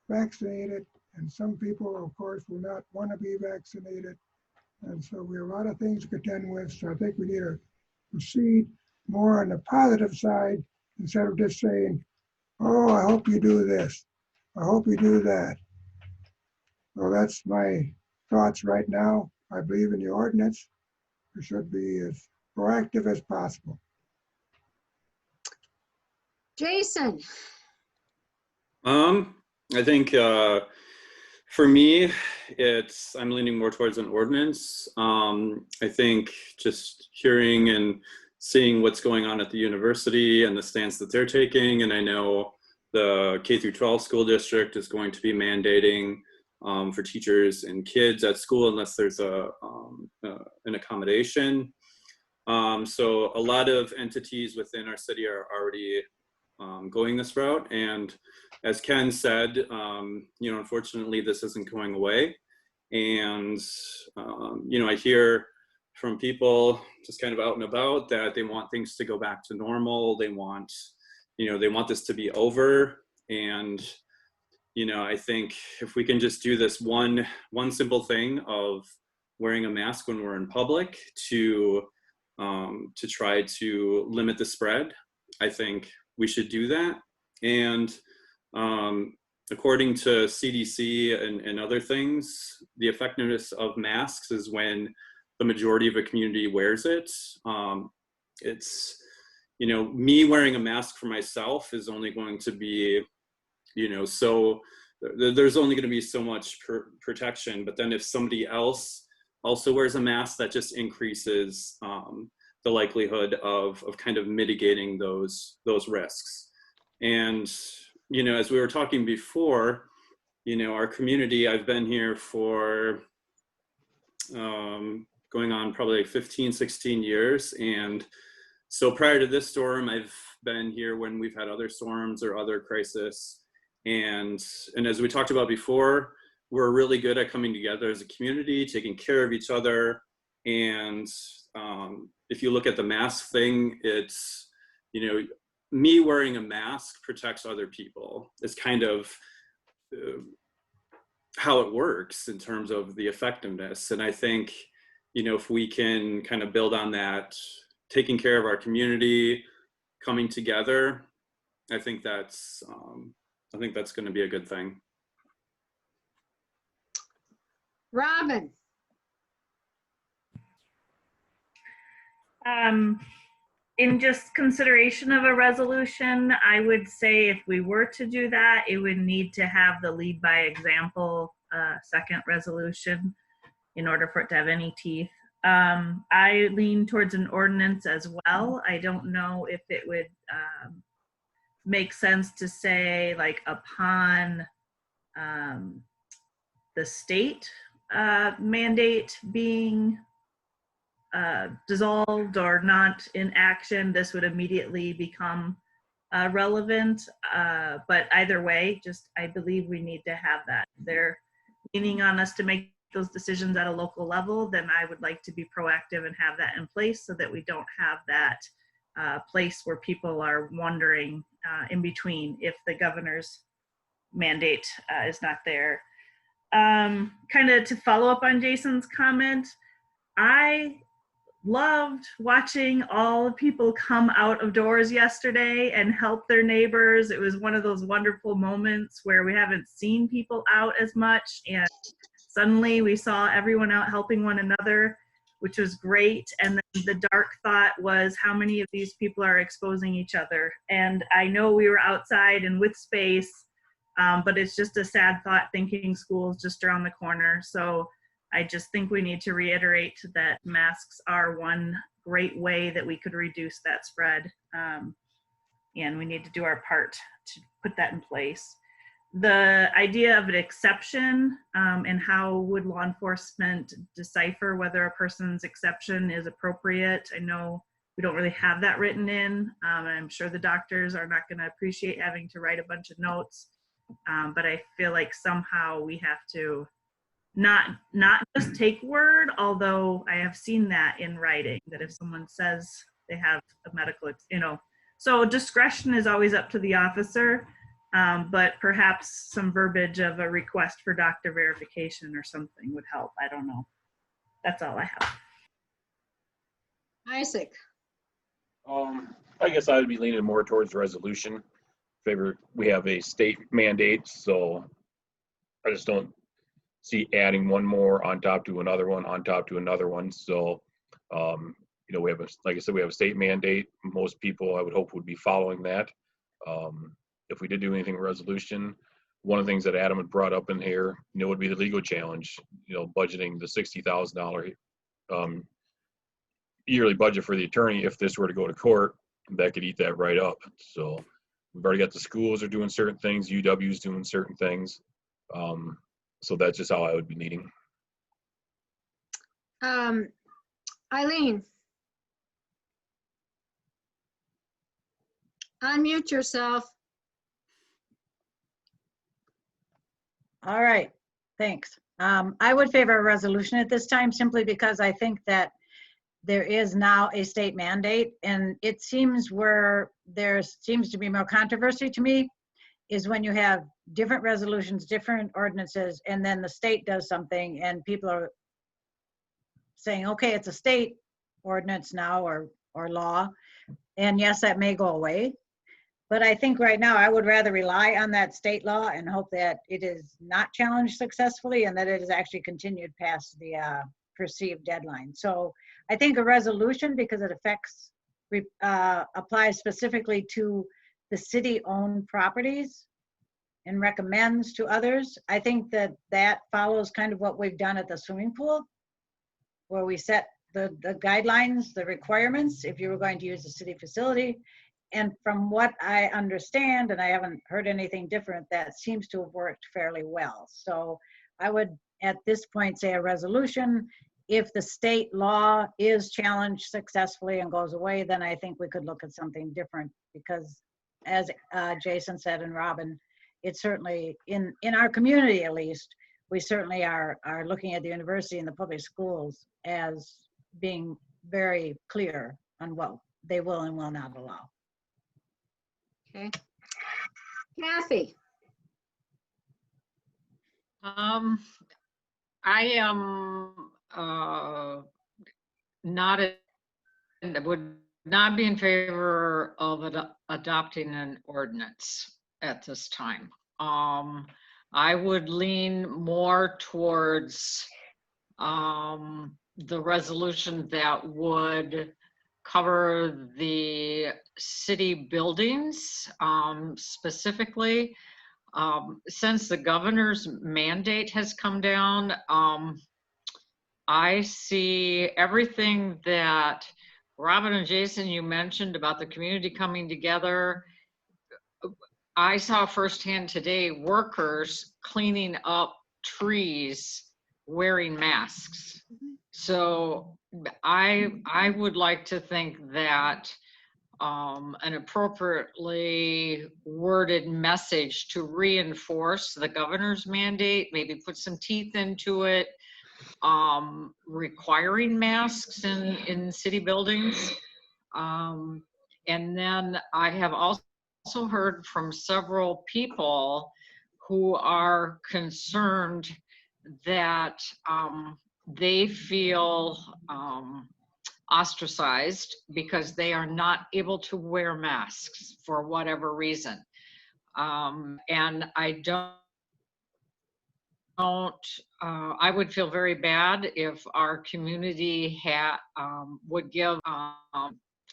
vaccinated, and some people, of course, will not want to be vaccinated. And so we have a lot of things to contend with. So I think we need to proceed more on the positive side instead of just saying, oh, I hope you do this. I hope you do that. So that's my thoughts right now. I believe in the ordinance. We should be as proactive as possible. Jason. I think for me, I'm leaning more towards an ordinance. I think just hearing and seeing what's going on at the university and the stance that they're taking, and I know the K through 12 school district is going to be mandating for teachers and kids at school unless there's an accommodation. So a lot of entities within our city are already going this route, and as Ken said, unfortunately this isn't going away. And I hear from people just kind of out and about that they want things to go back to normal. They want this to be over. And I think if we can just do this one simple thing of wearing a mask when we're in public to try to limit the spread, I think we should do that. And according to CDC and other things, the effectiveness of masks is when the majority of a community wears it. It's, you know, me wearing a mask for myself is only going to be, you know, so there's only going to be so much protection. But then if somebody else also wears a mask, that just increases the likelihood of kind of mitigating those risks. And, you know, as we were talking before, you know, our community, I've been here for going on probably like 15, 16 years. And so prior to this storm, I've been here when we've had other storms or other crises. And as we talked about before, we're really good at coming together as a community, taking care of each other. And if you look at the mask thing, it's, you know, me wearing a mask protects other people. It's kind of how it works in terms of the effectiveness. And I think, you know, if we can kind of build on that, taking care of our community, coming together, I think that's going to be a good thing. Robin. In just consideration of a resolution, I would say if we were to do that, it would need to have the lead by example second resolution in order for it to have any teeth. I lean towards an ordinance as well. I don't know if it would make sense to say like upon the state mandate being dissolved or not in action, this would immediately become relevant. But either way, just I believe we need to have that. They're leaning on us to make those decisions at a local level, then I would like to be proactive and have that in place so that we don't have that place where people are wondering in between if the governor's mandate is not there. Kind of to follow up on Jason's comment, I loved watching all the people come out of doors yesterday and help their neighbors. It was one of those wonderful moments where we haven't seen people out as much, and suddenly we saw everyone out helping one another, which was great. And then the dark thought was how many of these people are exposing each other. And I know we were outside and with space, but it's just a sad thought thinking school's just around the corner. So I just think we need to reiterate that masks are one great way that we could reduce that spread. And we need to do our part to put that in place. The idea of an exception and how would law enforcement decipher whether a person's exception is appropriate. I know we don't really have that written in. I'm sure the doctors are not going to appreciate having to write a bunch of notes. But I feel like somehow we have to not just take word, although I have seen that in writing, that if someone says they have a medical, so discretion is always up to the officer, but perhaps some verbiage of a request for doctor verification or something would help. I don't know. That's all I have. Isaac. I guess I would be leaning more towards resolution. We have a state mandate, so I just don't see adding one more on top to another one on top to another one. So, we have like I said, we have a state mandate. Most people, I would hope, would be following that. If we did do anything resolution, one of the things that Adam had brought up in here, would be the legal challenge. Budgeting the $60,000 yearly budget for the attorney. If this were to go to court, that could eat that right up. So we've already got the schools are doing certain things, UW's doing certain things. So that's just how I would be leading. Eileen. Unmute yourself. All right, thanks. I would favor a resolution at this time simply because I think that there is now a state mandate, and it seems where there seems to be more controversy to me is when you have different resolutions, different ordinances, and then the state does something and people are saying, okay, it's a state ordinance now or law. And yes, that may go away. But I think right now I would rather rely on that state law and hope that it is not challenged successfully and that it is actually continued past the perceived deadline. So I think a resolution, because it affects, applies specifically to the city-owned properties and recommends to others. I think that that follows kind of what we've done at the swimming pool, where we set the guidelines, the requirements, if you were going to use a city facility. And from what I understand, and I haven't heard anything different, that seems to have worked fairly well. So I would, at this point, say a resolution. If the state law is challenged successfully and goes away, then I think we could look at something different, because as Jason said and Robin, it's certainly in our community, at least, we certainly are looking at the university and the public schools as being very clear on what they will and will not allow. Okay. Kathy? I am would not be in favor of adopting an ordinance at this time. I would lean more towards the resolution that would cover the city buildings specifically. Since the governor's mandate has come down, I see everything that Robin and Jason, you mentioned about the community coming together. I saw firsthand today workers cleaning up trees wearing masks. So I would like to think that an appropriately worded message to reinforce the governor's mandate, maybe put some teeth into it, requiring masks in city buildings. And then I have also heard from several people who are concerned that they feel ostracized because they are not able to wear masks for whatever reason. And I would feel very bad if our community would give,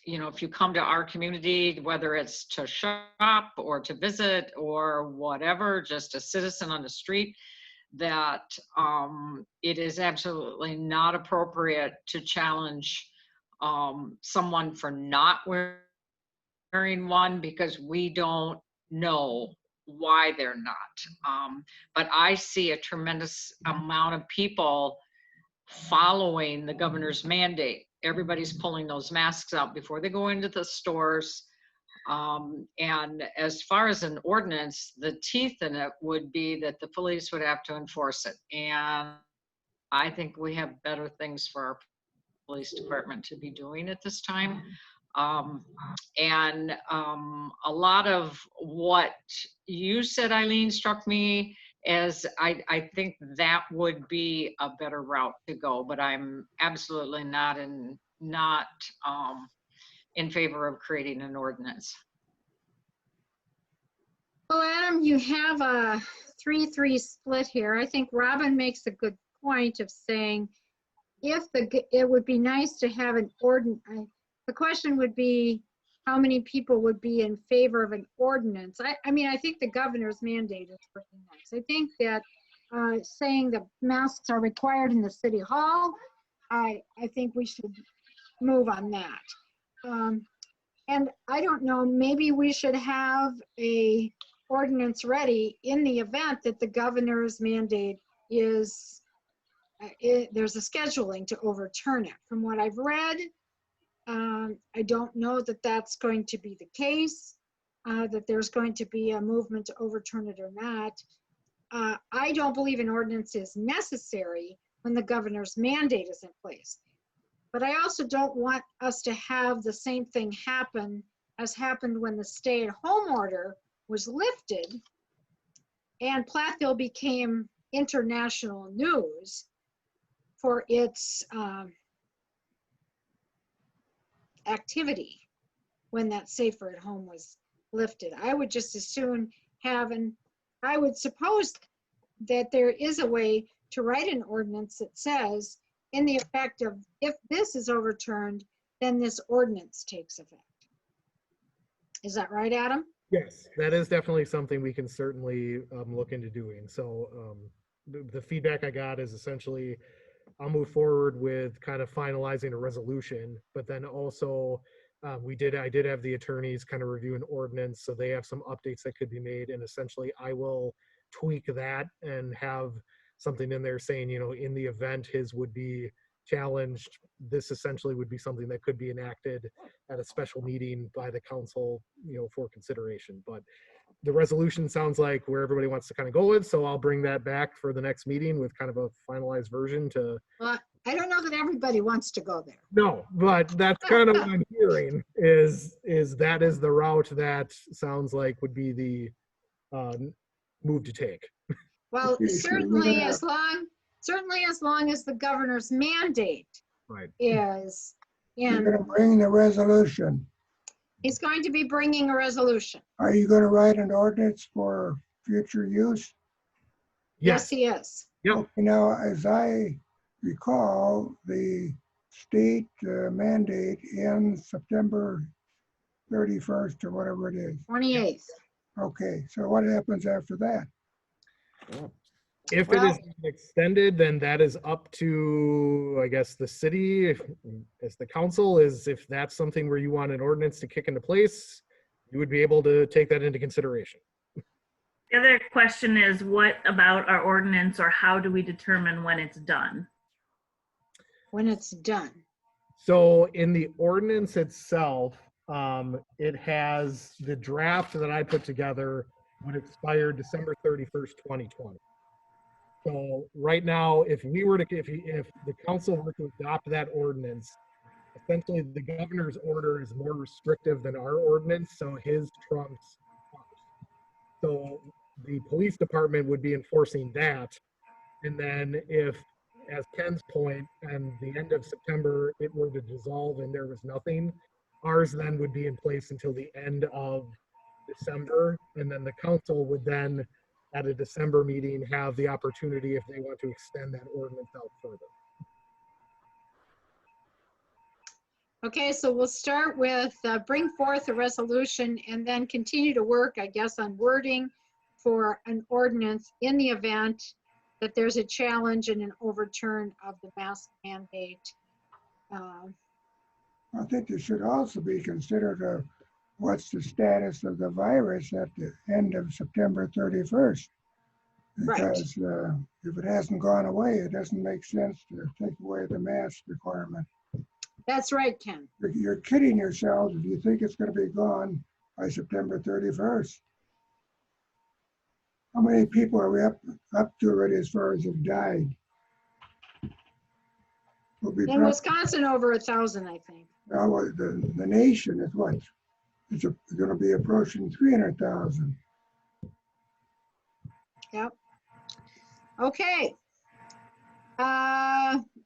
if you come to our community, whether it's to shop or to visit or whatever, just a citizen on the street, that it is absolutely not appropriate to challenge someone for not wearing one because we don't know why they're not. But I see a tremendous amount of people following the governor's mandate. Everybody's pulling those masks out before they go into the stores. And as far as an ordinance, the teeth in it would be that the police would have to enforce it. And I think we have better things for our police department to be doing at this time. And a lot of what you said, Eileen, struck me as I think that would be a better route to go, but I'm absolutely not in favor of creating an ordinance. Well, Adam, you have a 3-3 split here. I think Robin makes a good point of saying it would be nice to have an ordinance. The question would be how many people would be in favor of an ordinance. I mean, I think the governor's mandate is pretty nice. I think that saying that masks are required in the city hall, I think we should move on that. And I don't know, maybe we should have a ordinance ready in the event that the governor's mandate is, there's a scheduling to overturn it. From what I've read, I don't know that that's going to be the case, that there's going to be a movement to overturn it or not. I don't believe an ordinance is necessary when the governor's mandate is in place. But I also don't want us to have the same thing happen as happened when the stay-at-home order was lifted and Platteville became international news for its activity when that safer at home was lifted. I would just as soon have, and I would suppose that there is a way to write an ordinance that says in the effect of, if this is overturned, then this ordinance takes effect. Is that right, Adam? Yes, that is definitely something we can certainly look into doing. So the feedback I got is essentially I'll move forward with kind of finalizing a resolution, but then also I did have the attorneys kind of review an ordinance, so they have some updates that could be made, and essentially I will tweak that and have something in there saying, you know, in the event his would be challenged, this essentially would be something that could be enacted at a special meeting by the council, you know, for consideration. But the resolution sounds like where everybody wants to kind of go with, so I'll bring that back for the next meeting with kind of a finalized version to. Well, I don't know that everybody wants to go there. No, but that's kind of what I'm hearing is that is the route that sounds like would be the move to take. Well, Okay, so certainly as long as the governor's mandate Right. is You're in, gonna bring the resolution. he's going to be bringing a resolution. Are you gonna write an ordinance for future use? Yes, he is. Yep. Okay, now, as I recall, the state mandate ends September 31st or whatever it is. 28th. Okay, so what happens after that? If it Well- is extended, then that is up to, I guess, the city, as the council, is if that's something where you want an ordinance to kick into place, you would be able to take that into consideration. The other question is, what about our ordinance, or how do we determine when it's done? When it's done. So in the ordinance itself, it has the draft that I put together would expire December 31st, 2020. So right now, if the council were to adopt that ordinance, essentially the governor's order is more restrictive than our ordinance, so his trumps ours. So the police department would be enforcing that. And then if, as Ken's point, and the end of September, it were to dissolve and there was nothing, ours then would be in place until the end of December. And then the council would then, at a December meeting, have the opportunity, if they want to extend that ordinance out further. Okay, so we'll start with bring forth a resolution and then continue to work, I guess, on wording for an ordinance in the event that there's a challenge and an overturn of the mask mandate. I think there should also be considered what's the status of the virus at the end of September 31st. Right. Because if it hasn't gone away, it doesn't make sense to take away the mask requirement. That's right, Ken. You're kidding yourselves if you think it's going to be gone by September 31st. How many people are we up to already as far as have died? We'll be In Wisconsin, over 1,000, I think. now, the nation is what? It's going to be approaching 300,000. Yep. Okay.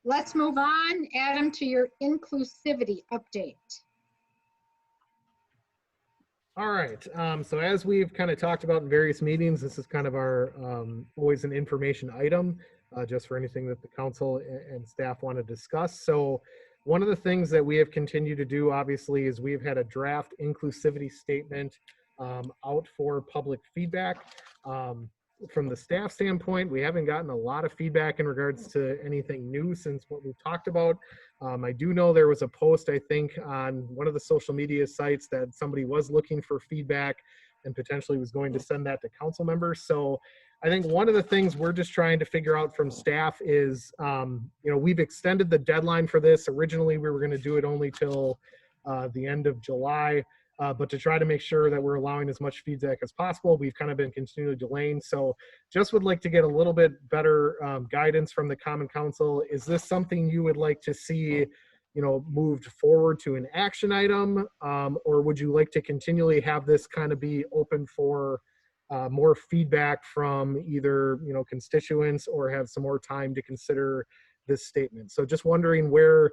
Let's move on, Adam, to your inclusivity update. All right, so as we've kind of talked about in various meetings, this is kind of our always an information item, just for anything that the council and staff want to discuss. So one of the things that we have continued to do, obviously, is we've had a draft inclusivity statement out for public feedback. From the staff standpoint, we haven't gotten a lot of feedback in regards to anything new since what we've talked about. I do know there was a post, I think, on one of the social media sites that somebody was looking for feedback and potentially was going to send that to council members. So I think one of the things we're just trying to figure out from staff is, we've extended the deadline for this. Originally, we were going to do it only till the end of July. But to try to make sure that we're allowing as much feedback as possible, we've kind of been continually delaying. So just would like to get a little bit better guidance from the Common Council. Is this something you would like to see, moved forward to an action item? Or would you like to continually have this kind of be open for more feedback from either, constituents, or have some more time to consider this statement? So just wondering where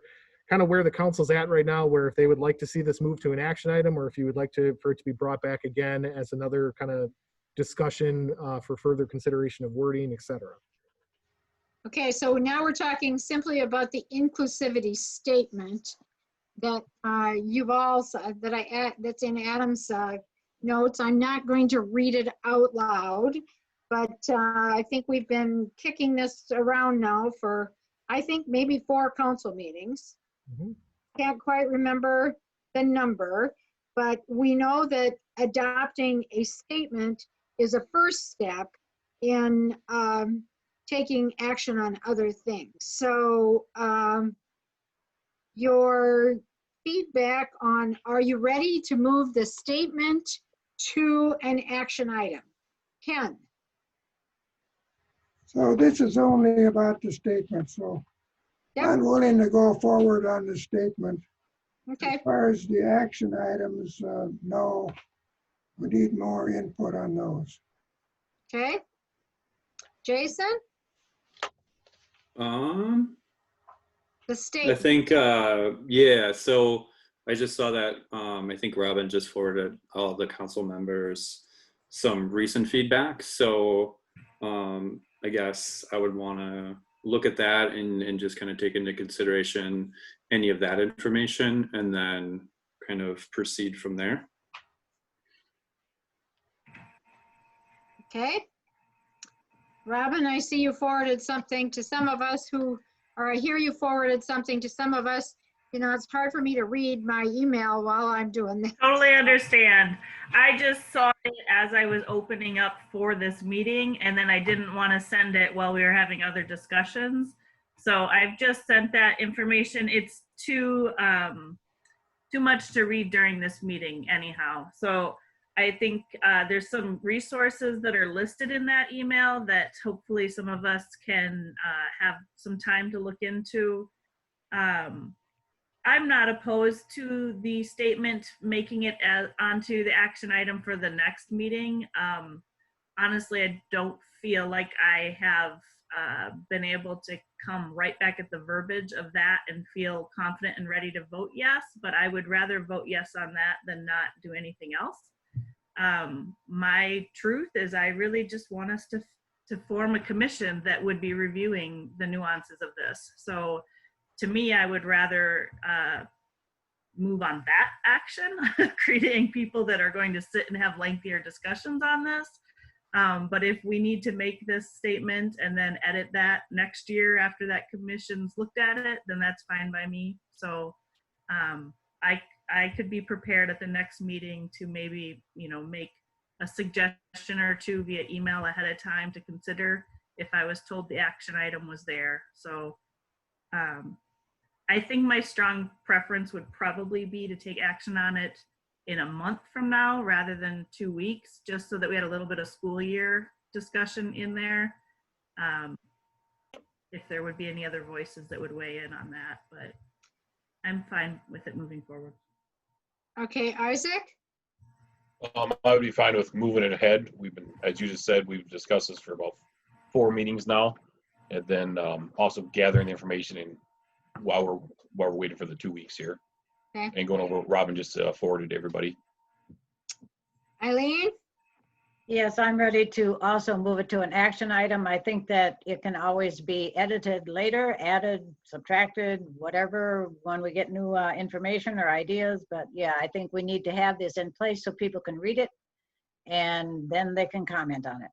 the council's at right now, where if they would like to see this move to an action item, or if you would like for it to be brought back again as another kind of discussion for further consideration of wording, et cetera. Okay, so now we're talking simply about the inclusivity statement that you've all, that's in Adam's notes. I'm not going to read it out loud, but I think we've been kicking this around now for, I think, maybe 4 council meetings. Can't quite remember the number, but we know that adopting a statement is a first step in taking action on other things. So your feedback on, are you ready to move the statement to an action item? Ken? So this is only about the statement, so I'm willing to go forward on the statement. Okay. As far as the action items, no, we need more input on those. Okay. Jason? The I statement. think, yeah, so I just saw that, I think Robin just forwarded all the council members some recent feedback. So I guess I would want to look at that and just kind of take into consideration any of that information and then kind of proceed from there. Okay. Robin, I see you forwarded something to some of us or I hear you forwarded something to some of us. You know, it's hard for me to read my email while I'm doing this. Totally understand. I just saw it as I was opening up for this meeting, and then I didn't want to send it while we were having other discussions. So I've just sent that information. It's too much to read during this meeting anyhow. So I think there's some resources that are listed in that email that hopefully some of us can have some time to look into. I'm not opposed to the statement making it onto the action item for the next meeting. Honestly, I don't feel like I have been able to come right back at the verbiage of that and feel confident and ready to vote yes, but I would rather vote yes on that than not do anything else. My truth is I really just want us to form a commission that would be reviewing the nuances of this. So to me, I would rather move on that action, creating people that are going to sit and have lengthier discussions on this. But if we need to make this statement and then edit that next year after that commission's looked at it, then that's fine by me. So I could be prepared at the next meeting to maybe, make a suggestion or two via email ahead of time to consider if I was told the action item was there. So I think my strong preference would probably be to take action on it in a month from now rather than 2 weeks, just so that we had a little bit of school year discussion in there. If there would be any other voices that would weigh in on that, but I'm fine with it moving forward. Okay, Isaac? I would be fine with moving it ahead. We've been, as you just said, we've discussed this for about 4 meetings now. And then also gathering the information in while we're waiting for the 2 weeks here. Okay. And going over what Robin just forwarded to everybody. Eileen? Yes, I'm ready to also move it to an action item. I think that it can always be edited later, added, subtracted, whatever, when we get new information or ideas. But yeah, I think we need to have this in place so people can read it and then they can comment on it.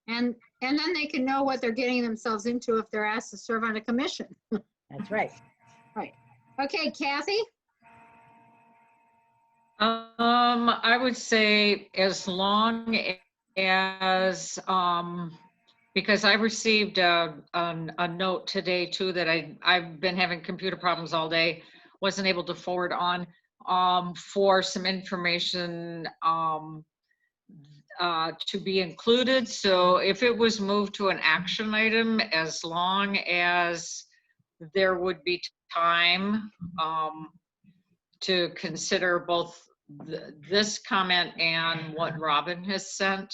And then they can know what they're getting themselves into if they're asked to serve on a commission. That's right. Right. Okay, Kathy? I would say as long as, because I received a note today too that I've been having computer problems all day, wasn't able to forward on for some information to be included. So if it was moved to an action item, as long as there would be time to consider both this comment and what Robin has sent.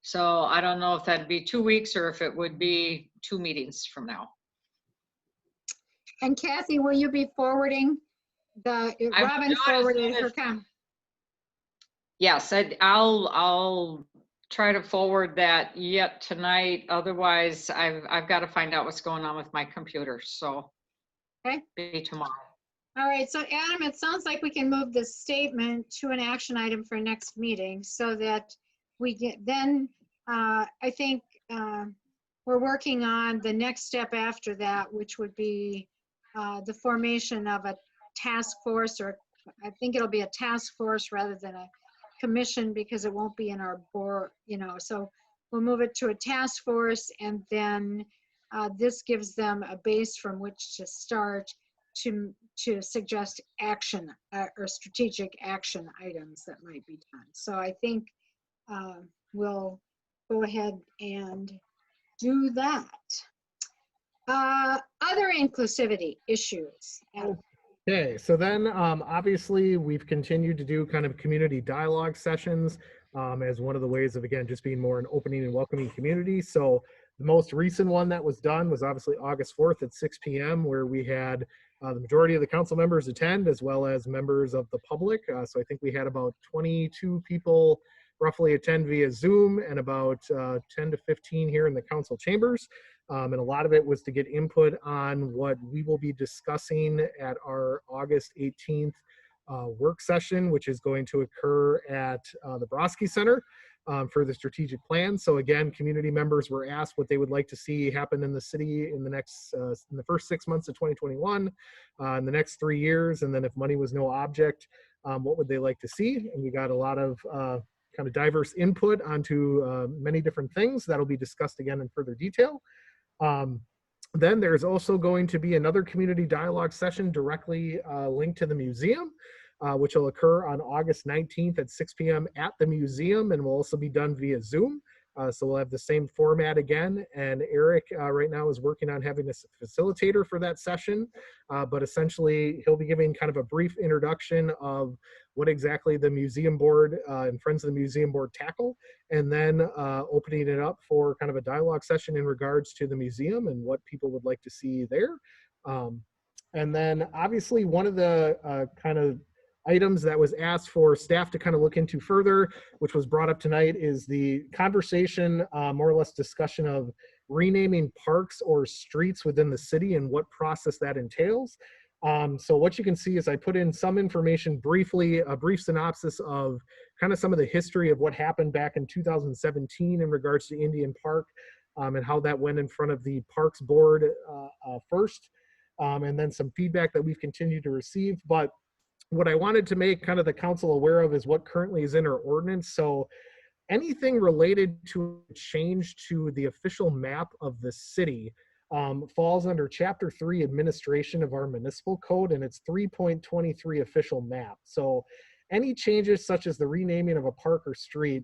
So I don't know if that'd be 2 weeks or if it would be 2 meetings from now. And Kathy, will you be forwarding Robin forwarded her comment? Yes, I'll try to forward that yet tonight. Otherwise, I've got to find out what's going on with my computer. So Okay. be tomorrow. All right, so Adam, it sounds like we can move this statement to an action item for next meeting so that we get, then I think we're working on the next step after that, which would be the formation of a task force, or I think it'll be a task force rather than a commission because it won't be in our board, you know, so we'll move it to a task force, and then this gives them a base from which to start to suggest action or strategic action items that might be done. So I think we'll go ahead and do that. Other inclusivity issues. Okay, so then obviously we've continued to do kind of community dialogue sessions as one of the ways of, again, just being more an opening and welcoming community. So the most recent one that was done was obviously August 4th at 6 p.m. where we had the majority of the council members attend as well as members of the public. So I think we had about 22 people roughly attend via Zoom and about 10 to 15 here in the council chambers. And a lot of it was to get input on what we will be discussing at our August 18th work session, which is going to occur at the Brodsky Center for the strategic plan. So again, community members were asked what they would like to see happen in the city in the next, in the first 6 months of 2021, in the next 3 years, and then if money was no object, what would they like to see? And we got a lot of kind of diverse input onto many different things that'll be discussed again in further detail. Then there's also going to be another community dialogue session directly linked to the museum, which will occur on August 19th at 6 p.m. at the museum and will also be done via Zoom. So we'll have the same format again. And Eric right now is working on having a facilitator for that session. But essentially, he'll be giving kind of a brief introduction of what exactly the museum board and Friends of the Museum Board tackle, and then opening it up for kind of a dialogue session in regards to the museum and what people would like to see there. And then obviously one of the kind of items that was asked for staff to kind of look into further, which was brought up tonight, is the conversation, more or less discussion of renaming parks or streets within the city and what process that entails. So what you can see is I put in some information briefly, a brief synopsis of kind of some of the history of what happened back in 2017 in regards to Indian Park and how that went in front of the Parks Board first, and then some feedback that we've continued to receive. But what I wanted to make kind of the council aware of is what currently is in our ordinance. So anything related to a change to the official map of the city falls under Chapter 3 Administration of our Municipal Code, and it's 3.23 official map. So any changes such as the renaming of a park or street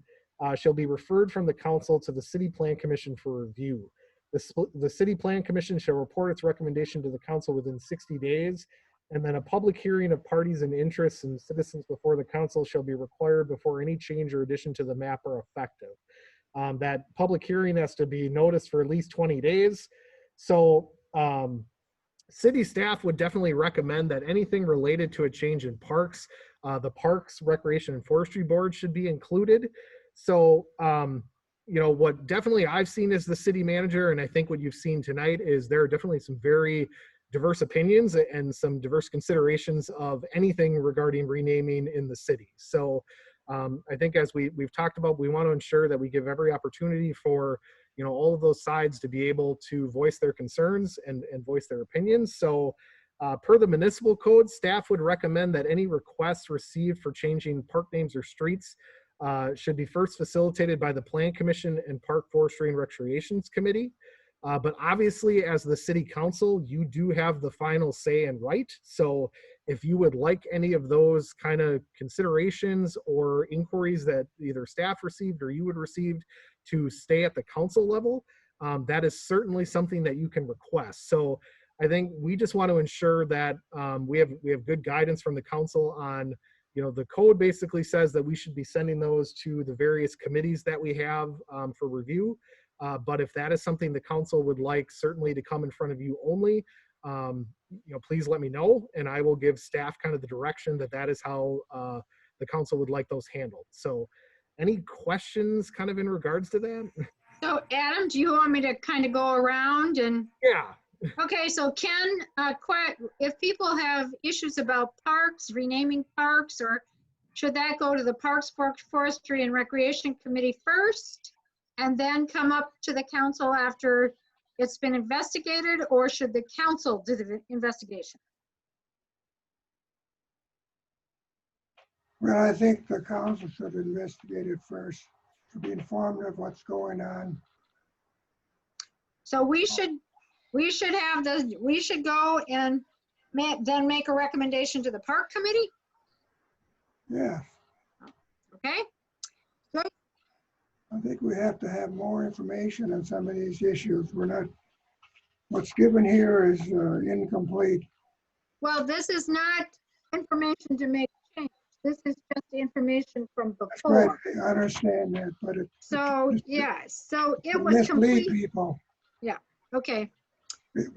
shall be referred from the council to the City Plan Commission for review. The City Plan Commission shall report its recommendation to the council within 60 days, and then a public hearing of parties and interests and citizens before the council shall be required before any change or addition to the map are effective. That public hearing has to be noticed for at least 20 days. So city staff would definitely recommend that anything related to a change in parks, the Parks, Recreation, and Forestry Board should be included. So, you know, what definitely I've seen as the city manager, and I think what you've seen tonight, is there are definitely some very diverse opinions and some diverse considerations of anything regarding renaming in the city. So I think as we've talked about, we want to ensure that we give every opportunity for, you know, all of those sides to be able to voice their concerns and voice their opinions. So per the municipal code, staff would recommend that any requests received for changing park names or streets should be first facilitated by the Plan Commission and Park, Forestry, and Recreations Committee. But obviously, as the city council, you do have the final say and right. So if you would like any of those kind of considerations or inquiries that either staff received or you would received to stay at the council level, that is certainly something that you can request. So I think we just want to ensure that we have good guidance from the council on, you know, the code basically says that we should be sending those to the various committees that we have for review. But if that is something the council would like certainly to come in front of you only, you know, please let me know, and I will give staff kind of the direction that that is how the council would like those handled. So any questions kind of in regards to that? So Adam, do you want me to kind of go around and? Yeah. Okay, so Ken, if people have issues about parks, renaming parks, or should that go to the Parks, Forestry, and Recreation Committee first and then come up to the council after it's been investigated, or should the council do the investigation? Well, I think the council should investigate it first to be informed of what's going on. So we should go and then make a recommendation to the park committee, Yeah, okay? I think we have to have more information on some of these issues. What's given here is incomplete. Well, this is not information to make change. This is just information from Right, before. I understand that, but So, yeah, so it was mislead complete. people. Yeah, okay.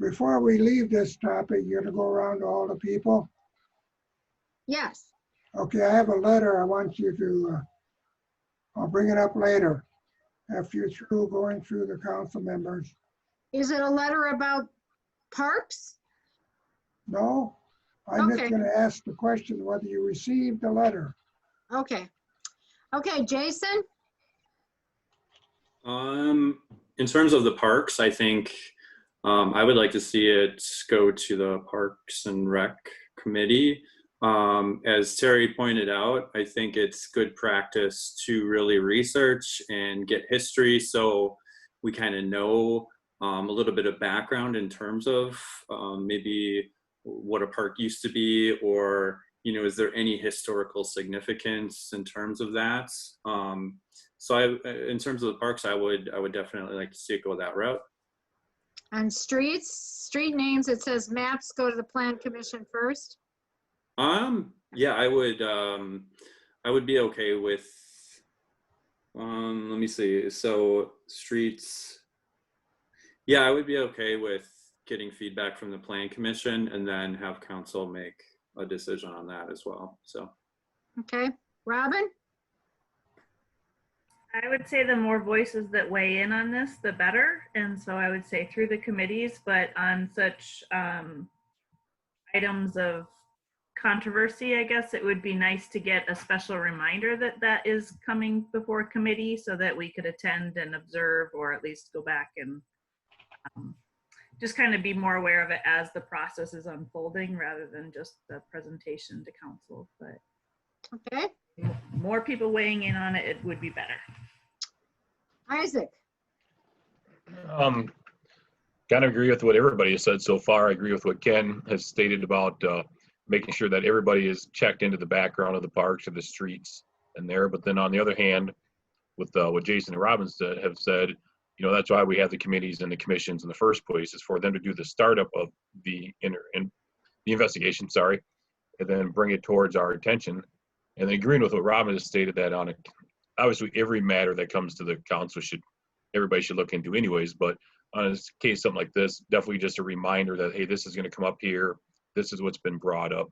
Before we leave this topic, you're gonna go around to all the people. Yes, Okay, I have a letter I want you to, I'll bring it up later after you're through going through the council members. is it a letter about parks? No, I'm just Okay. gonna ask the question whether you received the letter. Okay. Okay, Jason? In terms of the parks, I think I would like to see it go to the Parks and Rec Committee. As Terry pointed out, I think it's good practice to really research and get history so we kind of know a little bit of background in terms of maybe what a park used to be, or is there any historical significance in terms of that? So in terms of the parks, I would definitely like to see it go that route. On street names, it says maps go to the plan commission first. Yeah, I would be okay with, let me see. So streets, yeah, I would be okay with getting feedback from the plan commission and then have council make a decision on that as well. So. Okay, Robin? I would say the more voices that weigh in on this, the better. And so I would say through the committees, but on such items of controversy, I guess it would be nice to get a special reminder that that is coming before committee so that we could attend and observe, or at least go back and just kind of be more aware of it as the process is unfolding rather than just the presentation to council. But okay, more people weighing in on it, it would be better. Isaac? Kind of agree with what everybody has said so far. I agree with what Ken has stated about making sure that everybody is checked into the background of the parks or the streets and there. But then on the other hand, with what Jason and Robin have said, that's why we have the committees and the commissions in the first place, is for them to do the startup of the investigation, and then bring it towards our attention. And then agreeing with what Robin has stated, that obviously every matter that comes to the council everybody should look into anyways, but on a case something like this, definitely just a reminder that, hey, this is going to come up here. This is what's been brought up.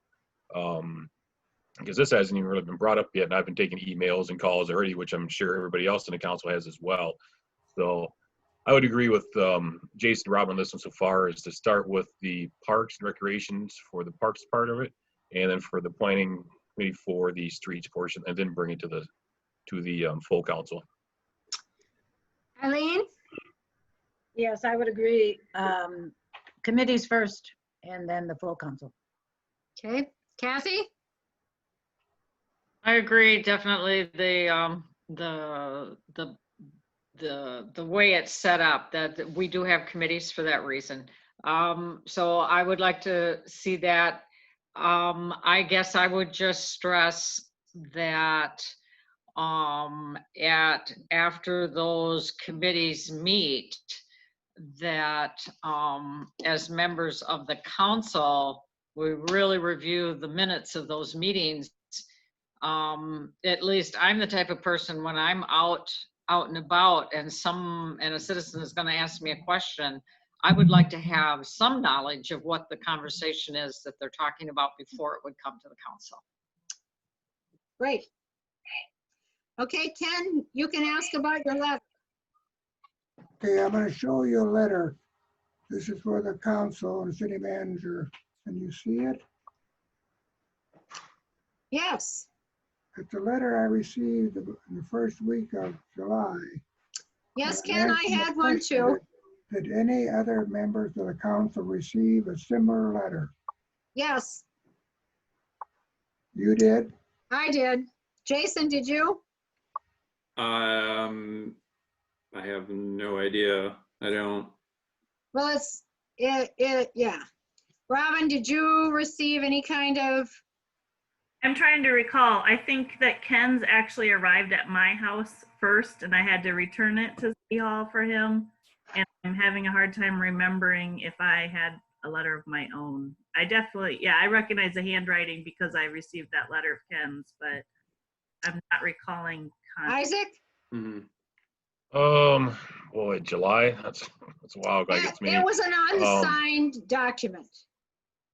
Because this hasn't even really been brought up yet, and I've been taking emails and calls already, which I'm sure everybody else in the council has as well. So I would agree with Jason and Robin on this one so far, is to start with the parks and recreations for the parks part of it, and then for the planning committee for the streets portion, and then bring it to the full council. Eileen? Yes, I would agree. Committees first and then the full council. Okay, Kathy? I agree, definitely. The way it's set up, that we do have committees for that reason. So I would like to see that. I guess I would just stress that after those committees meet, that as members of the council, we really review the minutes of those meetings. At least I'm the type of person, when I'm out and about and a citizen is going to ask me a question, I would like to have some knowledge of what the conversation is that they're talking about before it would come to the council. Great. Okay, Ken, you can ask about your letter. Okay, I'm gonna show you a letter. This is for the council and the city manager. Can you see it? Yes, It's a letter I received in the first week of July. yes, I'm Ken, I asking the had one question, too. Did any other members of the council receive a similar letter? Yes, You did? I did. Jason, did you? I have no idea. I don't. Well, yeah. Robin, did you receive any kind of, I'm trying to recall. I think that Ken's actually arrived at my house first, and I had to return it to City Hall for him. And I'm having a hard time remembering if I had a letter of my own. I definitely, yeah, I recognize the handwriting because I received that letter of Ken's, but I'm not recalling. Isaac? Mhm. Boy, July, that's a while ago, I guess, maybe. It was an unsigned document.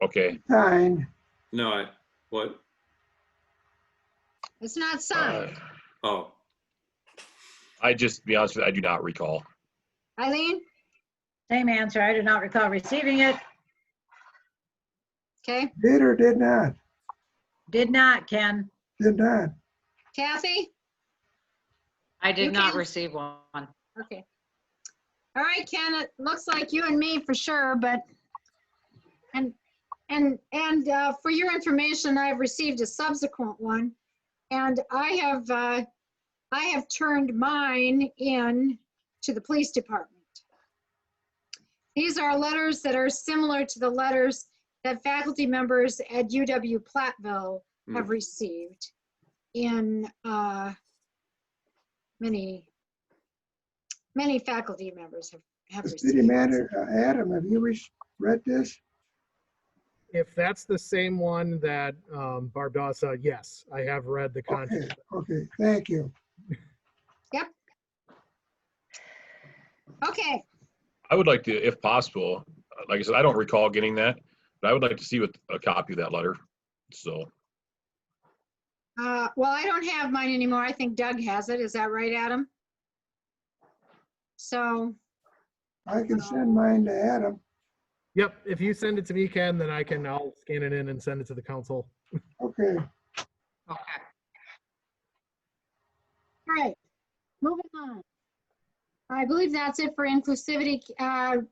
Okay. Signed. No, what? It's not signed. Oh, I just, to be honest with you, I do not recall. Eileen? Same answer. I do not recall receiving it. Okay. Did or did not? Did not, Ken. Did not. Kathy? I You did not can- receive one. Okay. All right, Ken, it looks like you and me for sure, but, and for your information, I've received a subsequent one. And I have turned mine in to the police department. These are letters that are similar to the letters that faculty members at UW-Platteville have received in many faculty members have received. City manager, Adam, have you read this? If that's the same one that Barb Dawes said, yes, I have read the content. Okay, thank you. Yep. Okay. I would like to, if possible, like I said, I don't recall getting that, but I would like to see a copy of that letter. So, Well, I don't have mine anymore. I think Doug has it. Is that right, Adam? So, I can send mine to Adam. Yep, if you send it to me, Ken, then I'll scan it in and send it to the council. Okay. Okay. all right, moving on. I believe that's it for inclusivity. Adam,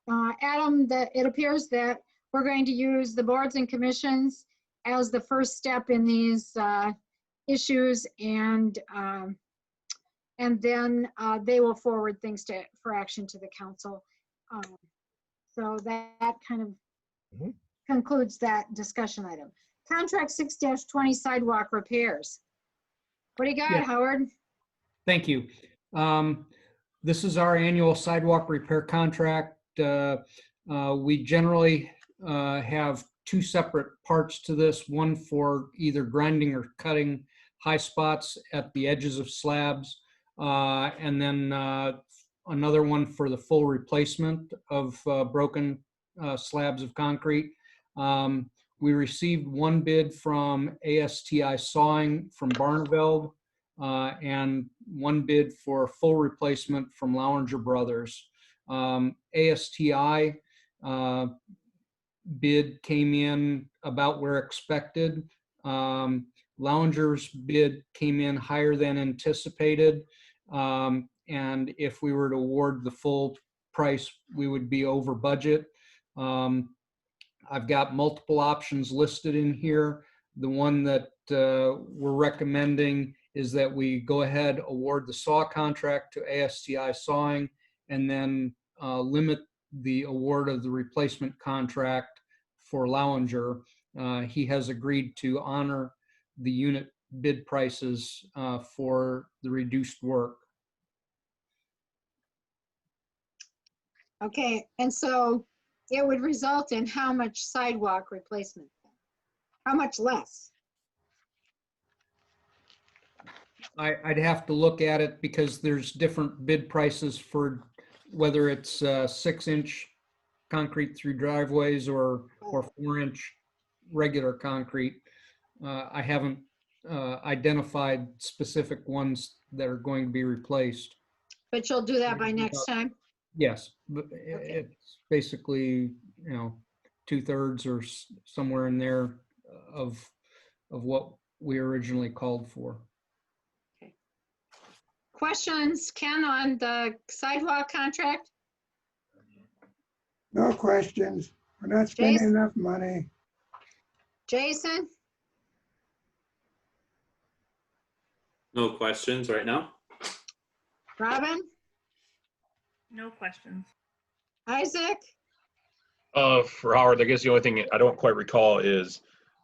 it appears that we're going to use the boards and commissions as the first step in these issues, and then they will forward things for action to the council. So that kind of concludes that discussion item. Contract 6-20 sidewalk repairs. What do you got, Yeah. Howard? Thank you. This is our annual sidewalk repair contract. We generally have two separate parts to this, one for either grinding or cutting high spots at the edges of slabs, and then another one for the full replacement of broken slabs of concrete. We received one bid from ASTI Sawing from Barneveld, and one bid for full replacement from Lowinger Brothers. ASTI bid came in about where expected. Lowinger's bid came in higher than anticipated. And if we were to award the full price, we would be over budget. I've got multiple options listed in here. The one that we're recommending is that we go ahead, award the saw contract to ASTI Sawing, and then limit the award of the replacement contract for Lowinger. He has agreed to honor the unit bid prices for the reduced work. Okay, and so it would result in how much sidewalk replacement? How much less? I'd have to look at it because there's different bid prices for whether it's 6-inch concrete through driveways or 4-inch regular concrete. I haven't identified specific ones that are going to be replaced. But you'll do that by next time? Yes, but it's basically, 2/3 or somewhere in there of what we originally called for. Questions, Ken, on the sidewalk contract? No questions. We're not spending Jason? enough money. Jason? No questions right now. Robin? No questions. Isaac? For Howard, I guess the only thing I don't quite recall is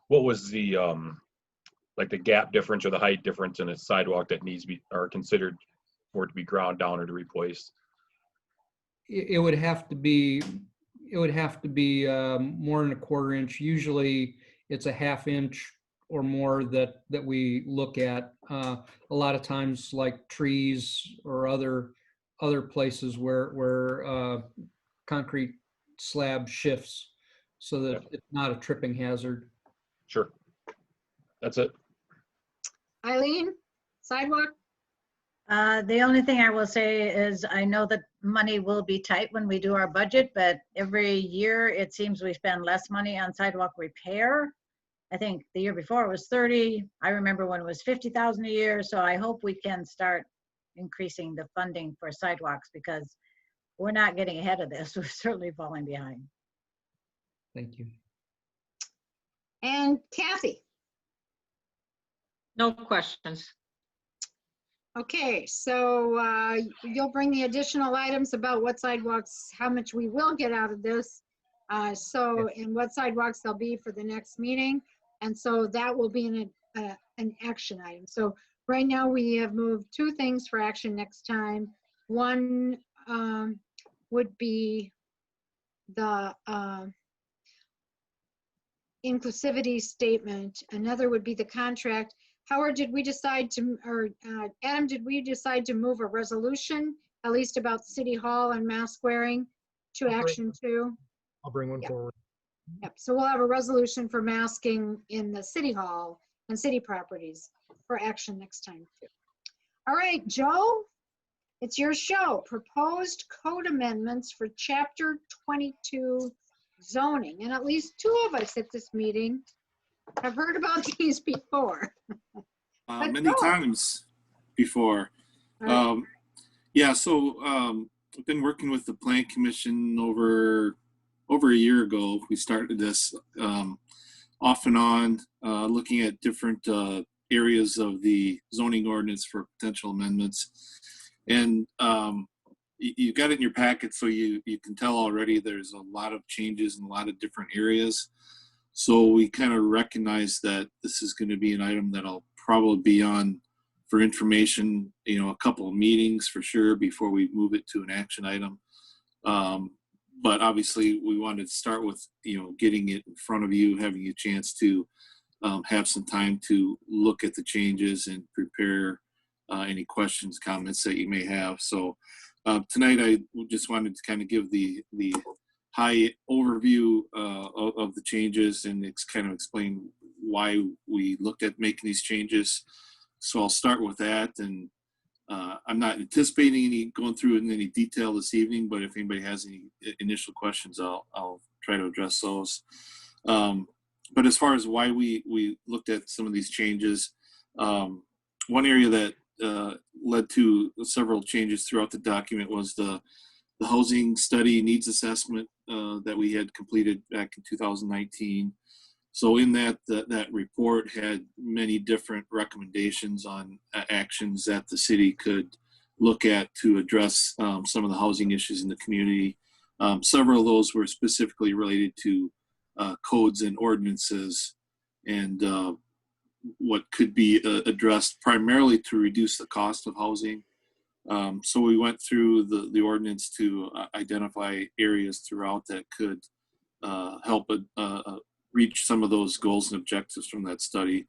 what was the like the gap difference or the height difference in a sidewalk that needs to be or considered for it to be ground down or to replace? It would have to be more than a 1/4 inch. Usually it's a 1/2 inch or more that we look at. A lot of times, like trees or other places where concrete slab shifts, so that it's not a tripping hazard. Sure. That's it. Eileen? Sidewalk? The only thing I will say is I know that money will be tight when we do our budget, but every year it seems we spend less money on sidewalk repair. I think the year before it was 30. I remember when it was 50,000 a year. So I hope we can start increasing the funding for sidewalks because we're not getting ahead of this. We're certainly falling behind. Thank you. And Kathy? No questions. Okay, so you'll bring the additional items about what sidewalks, how much we will get out of this. And what sidewalks there'll be for the next meeting. And so that will be an action item. So right now we have moved 2 things for action next time. One would be the inclusivity statement. Another would be the contract. Howard, did we decide to, or Adam, did we decide to move a resolution, at least about City Hall and mask wearing to action 2? I'll bring one forward. Yep, so we'll have a resolution for masking in the City Hall and city properties for action next time too. All right, Joe, it's your show. Proposed code amendments for Chapter 22 zoning. And at least 2 of us at this meeting have heard about these before. Many times before. Right. Yeah, so I've been working with the Plan Commission over a year ago. We started this off and on, looking at different areas of the zoning ordinance for potential amendments. And you got it in your packet, so you can tell already there's a lot of changes in a lot of different areas. So we kind of recognize that this is going to be an item that'll probably be on for information, a couple of meetings for sure before we move it to an action item. But obviously we wanted to start with, getting it in front of you, having a chance to have some time to look at the changes and prepare any questions, comments that you may have. So tonight I just wanted to kind of give the high overview of the changes and it's kind of explain why we looked at making these changes. So I'll start with that, and I'm not anticipating going through in any detail this evening, but if anybody has any initial questions, I'll try to address those. But as far as why we looked at some of these changes, one area that led to several changes throughout the document was the housing study needs assessment that we had completed back in 2019. So in that report had many different recommendations on actions that the city could look at to address some of the housing issues in the community. Several of those were specifically related to codes and ordinances and what could be addressed primarily to reduce the cost of housing. So we went through the ordinance to identify areas throughout that could help reach some of those goals and objectives from that study.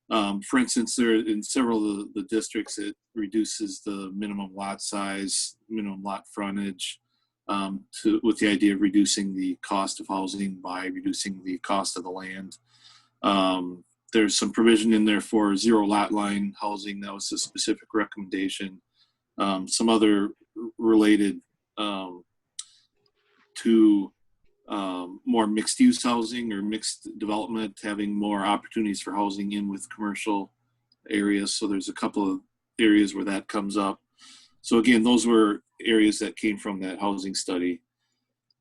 For instance, there in several of the districts, it reduces the minimum lot size, minimum lot frontage, with the idea of reducing the cost of housing by reducing the cost of the land. there's some provision in there for 0 lot line housing. That was a specific recommendation. Some other related to more mixed use housing or mixed development, having more opportunities for housing in with commercial areas. So there's a couple of areas where that comes up. So again, those were areas that came from that housing study.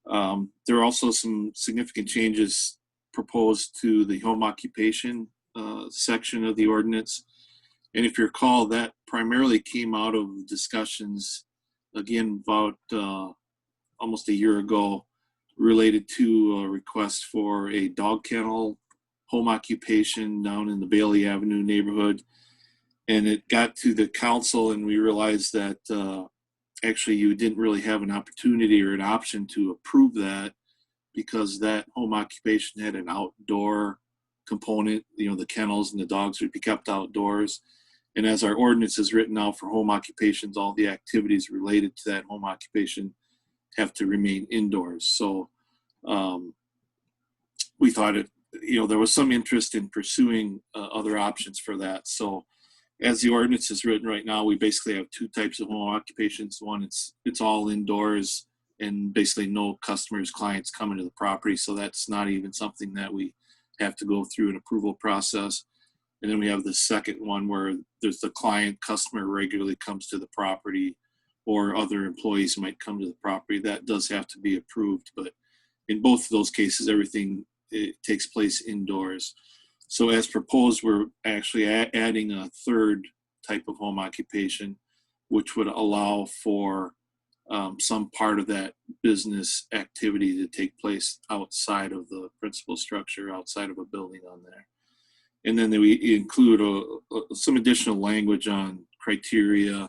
There are also some significant changes proposed to the home occupation section of the ordinance. And if you recall, that primarily came out of discussions, again, about almost a year ago, related to a request for a dog kennel home occupation down in the Bailey Avenue neighborhood. And it got to the council, and we realized that actually you didn't really have an opportunity or an option to approve that, because that home occupation had an outdoor component. You know, the kennels and the dogs would be kept outdoors. And as our ordinance is written out for home occupations, all the activities related to that home occupation have to remain indoors. So we thought there was some interest in pursuing other options for that. So as the ordinance is written right now, we basically have 2 types of home occupations. One, it's all indoors and basically no customers, clients come into the property. So that's not even something that we have to go through an approval process. And then we have the second one where there's the client, customer regularly comes to the property, or other employees might come to the property. That does have to be approved. But in both of those cases, everything takes place indoors. So as proposed, we're actually adding a third type of home occupation, which would allow for some part of that business activity to take place outside of the principal structure, outside of a building on there. And then we include some additional language on criteria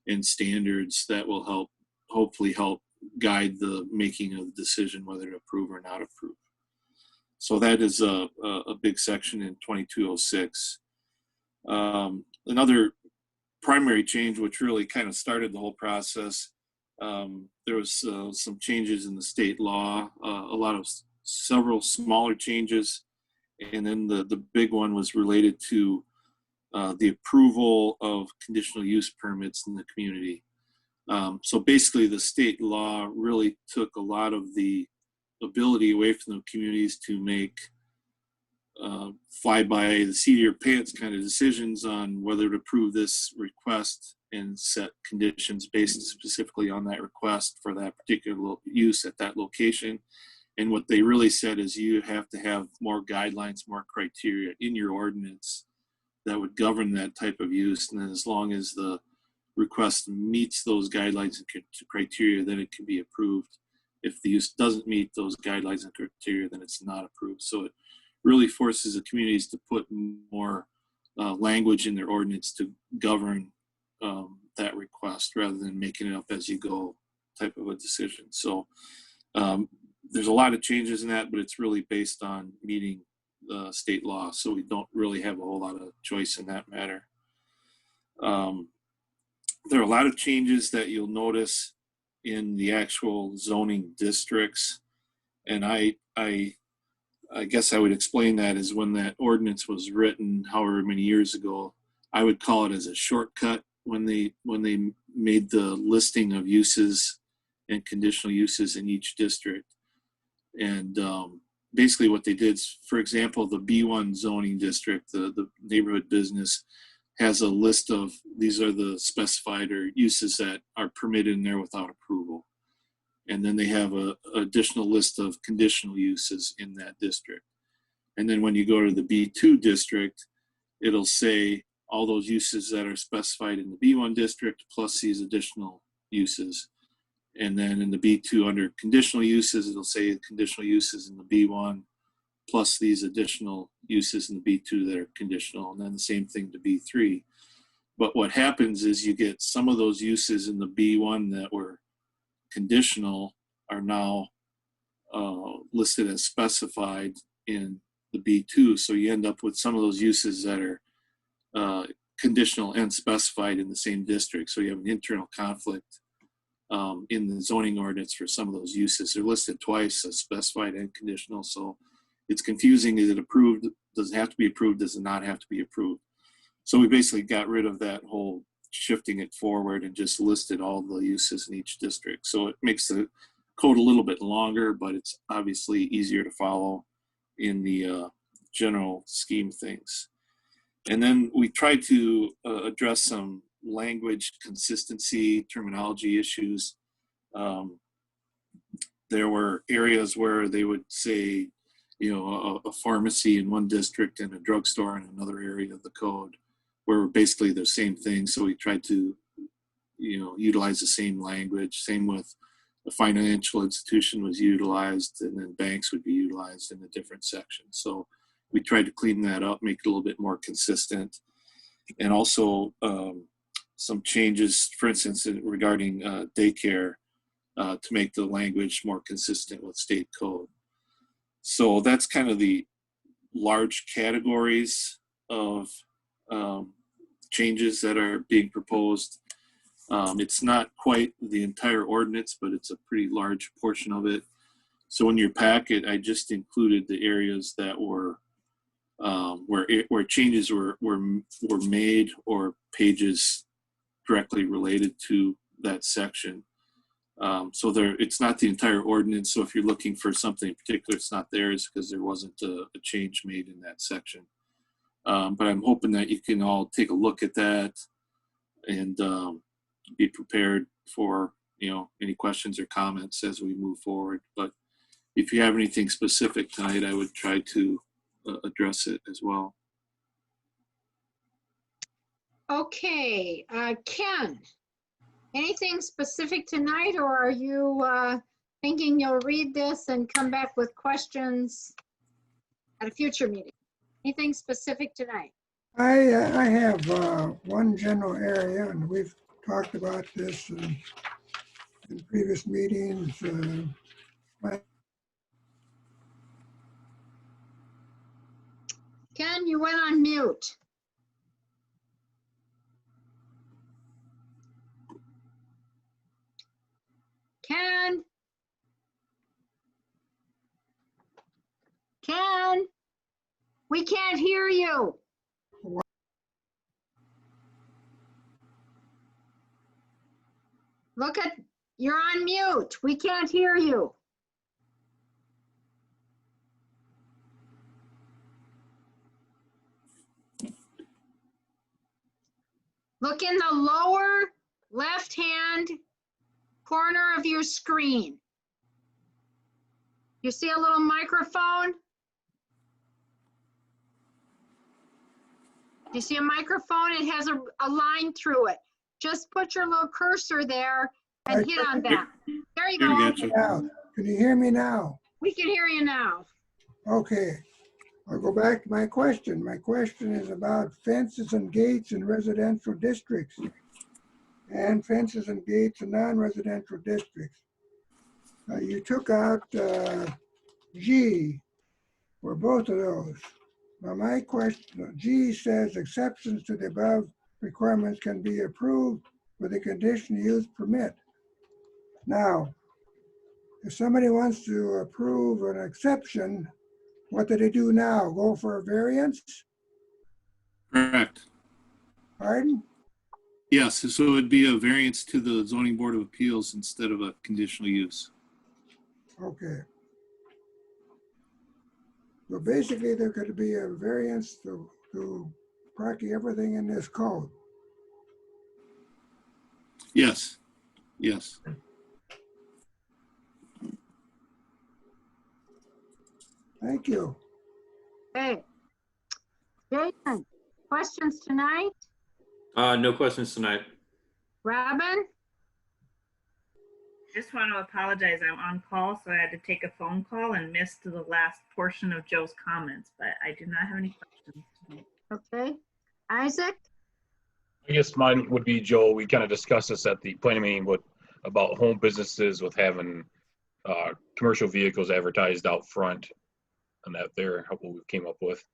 and standards that will hopefully help guide the making of the decision whether to approve or not approve. So that is a big section in 2206. Another primary change, which really kind of started the whole process, there was some changes in the state law, several smaller changes, and then the big one was related to the approval of conditional use permits in the community. So basically, the state law really took a lot of the ability away from the communities to make fly by the seat of your pants kind of decisions on whether to approve this request and set conditions based specifically on that request for that particular use at that location. And what they really said is you have to have more guidelines, more criteria in your ordinance that would govern that type of use. And then as long as the request meets those guidelines and criteria, then it can be approved. If the use doesn't meet those guidelines and criteria, then it's not approved. So it really forces the communities to put more language in their ordinance to govern that request rather than making it up as you go type of a decision. So there's a lot of changes in that, but it's really based on meeting the state law. So we don't really have a whole lot of choice in that matter. There are a lot of changes that you'll notice in the actual zoning districts. And I guess I would explain that as when that ordinance was written, however many years ago, I would call it as a shortcut when they made the listing of uses and conditional uses in each district. And basically what they did is, for example, the B1 zoning district, the neighborhood business, has a list of these are the specified or uses that are permitted in there without approval. And then they have an additional list of conditional uses in that district. And then when you go to the B2 district, it'll say all those uses that are specified in the B1 district plus these additional uses. And then in the B2 under conditional uses, it'll say conditional uses in the B1 plus these additional uses in the B2 that are conditional, and then the same thing to B3. But what happens is you get some of those uses in the B1 that were conditional are now listed as specified in the B2. So you end up with some of those uses that are conditional and specified in the same district. So you have an internal conflict in the zoning ordinance for some of those uses. They're listed twice as specified and conditional. So it's confusing. Is it approved does it have to be approved? Does it not have to be approved? So we basically got rid of that whole shifting it forward and just listed all the uses in each district. So it makes the code a little bit longer, but it's obviously easier to follow in the general scheme of things. And then we tried to address some language consistency, terminology issues. There were areas where they would say, you know, a pharmacy in one district and a drugstore in another area of the code, were basically the same thing. So we tried to, you know, utilize the same language. Same with the financial institution was utilized, and then banks would be utilized in a different section. So we tried to clean that up, make it a little bit more consistent. And also some changes, for instance, regarding daycare, to make the language more consistent with state code. So that's kind of the large categories of changes that are being proposed. It's not quite the entire ordinance, but it's a pretty large portion of it. So in your packet, I just included the areas that were where changes were made, or pages directly related to that section. So it's not the entire ordinance. So if you're looking for something in particular, it's not theirs because there wasn't a change made in that section. But I'm hoping that you can all take a look at that and be prepared for, you know, any questions or comments as we move forward. But if you have anything specific tonight, I would try to address it as well. Okay, Ken, anything specific tonight, or are you thinking you'll read this and come back with questions at a future meeting? Anything specific tonight? I have one general area, and we've talked about this in previous meetings. Ken, you went on mute. Ken? Ken? We can't hear you. Look at, you're on mute. We can't hear you. Look in the lower left-hand corner of your screen. You see a little microphone? You see a microphone? It has a line through it. Just put your little cursor there and hit on that. There you go. Now, can you hear me now? We can hear you now. Okay. I'll go back to my question. My question is about fences and gates in residential districts and fences and gates in non-residential districts. You took out G for both of those. Now my question, G says exceptions to the above requirements can be approved with a conditional use permit. Now, if somebody wants to approve an exception, what do they do now? Go for a variance? Correct. Pardon? Yes, so it'd be a variance to the Zoning Board of Appeals instead of a conditional use. Okay. So basically there could be a variance to practically everything in this code. Yes, yes. Thank you. Okay. Jason, questions tonight? No questions tonight. Robin? Just want to apologize. I'm on call, so I had to take a phone call and missed the last portion of Joe's comments, but I do not have any questions tonight. Okay. Isaac? I guess mine would be, Joe, we kind of discussed this at the planning meeting about home businesses with having commercial vehicles advertised out front, and that there, what we came up with.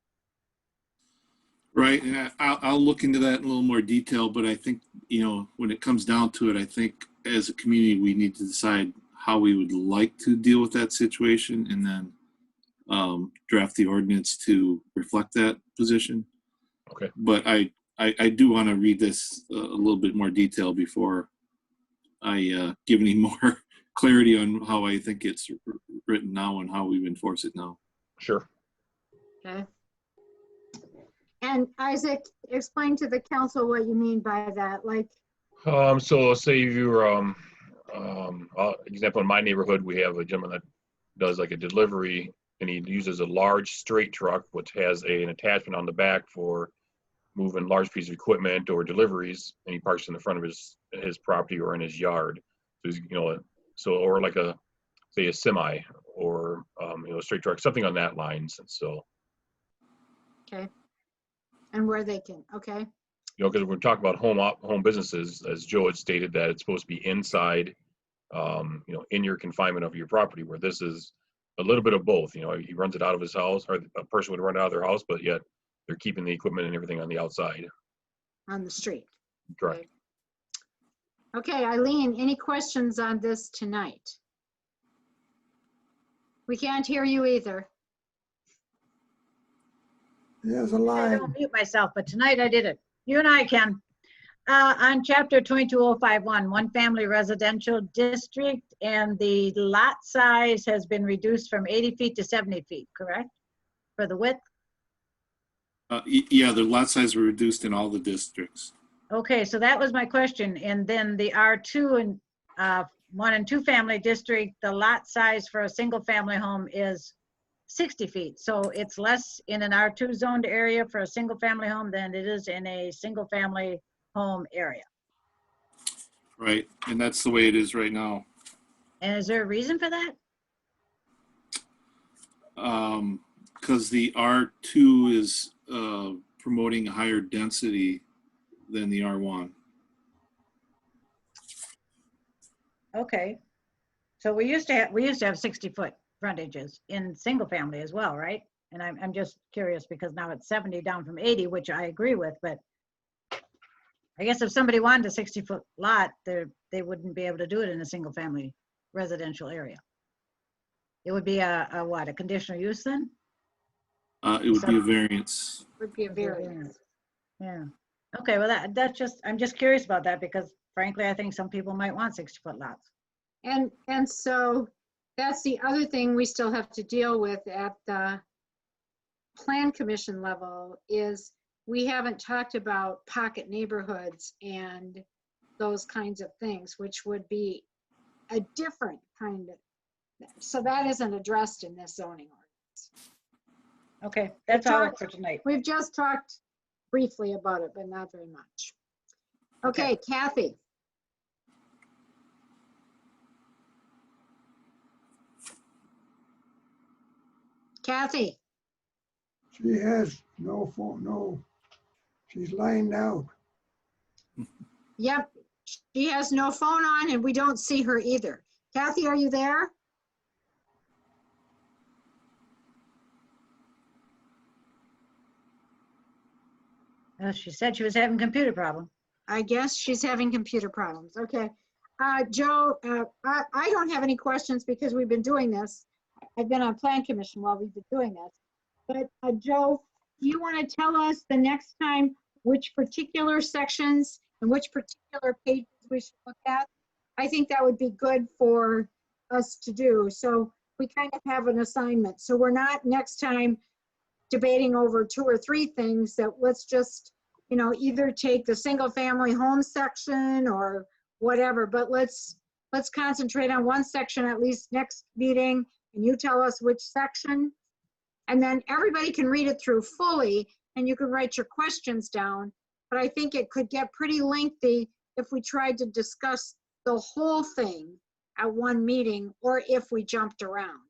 Right, and I'll look into that in a little more detail, but I think, you know, when it comes down to it, I think as a community, we need to decide how we would like to deal with that situation, and then draft the ordinance to reflect that position. Okay. But I do want to read this a little bit more detail before I give any more clarity on how I think it's written now and how we enforce it now. Sure. Okay. And Isaac, explain to the council what you mean by that, like, So let's say you're, example, in my neighborhood, we have a gentleman that does like a delivery, and he uses a large straight truck, which has an attachment on the back for moving large pieces of equipment or deliveries, and he parks in the front of his property or in his yard. So he's, or like say a semi or, a straight truck, something on that lines. And so, okay. And where they can, okay. because we're talking about home businesses, as Joe had stated, that it's supposed to be inside, in your confinement of your property, where this is a little bit of both. He runs it out of his house, or a person would run it out of their house, but yet they're keeping the equipment and everything on the outside. On the street. Correct. Okay, Eileen, any questions on this tonight? We can't hear you either. There's a I line. don't mute myself, but tonight I did it. You and I can. On chapter 22051, one family residential district, and the lot size has been reduced from 80 feet to 70 feet, correct? For the width? Yeah, the lot size were reduced in all the districts. Okay, so that was my question. And then the R2 and 1 and 2 family district, the lot size for a single family home is 60 feet. So it's less in an R2 zoned area for a single family home than it is in a single family home area. Right, and that's the way it is right now. And is there a reason for that? Because the R2 is promoting higher density than the R1. Okay. So we used to have 60-foot frontages in single family as well, right? And I'm just curious because now it's 70 down from 80, which I agree with, but I guess if somebody wanted a 60-foot lot, they wouldn't be able to do it in a single family residential area. It would be a what, a conditional use then? It would be a variance. Would be a variance. Yeah. Okay, well, I'm just curious about that because frankly, I think some people might want 60-foot lots. And so that's the other thing we still have to deal with at the plan commission level is we haven't talked about pocket neighborhoods and those kinds of things, which would be a different kind of, so that isn't addressed in this zoning ordinance. Okay, that's all for tonight. We've just talked briefly about it, but not very much. Okay, Kathy. Kathy. She has no phone, no, she's lined out. Yep, she has no phone on and we don't see her either. Kathy, are you there? She said she was having computer problem. I guess she's having computer problems. Okay. Joe, I don't have any questions because we've been doing this. I've been on Plan Commission while we've been doing this. But Joe, do you want to tell us the next time which particular sections and which particular pages we should look at? I think that would be good for us to do. So we kind of have an assignment. So we're not next time debating over 2 or 3 things. That let's just, either take the single family home section or whatever, but let's concentrate on one section at least next meeting, and you tell us which section, and then everybody can read it through fully and you can write your questions down. But I think it could get pretty lengthy if we tried to discuss the whole thing at one meeting or if we jumped around.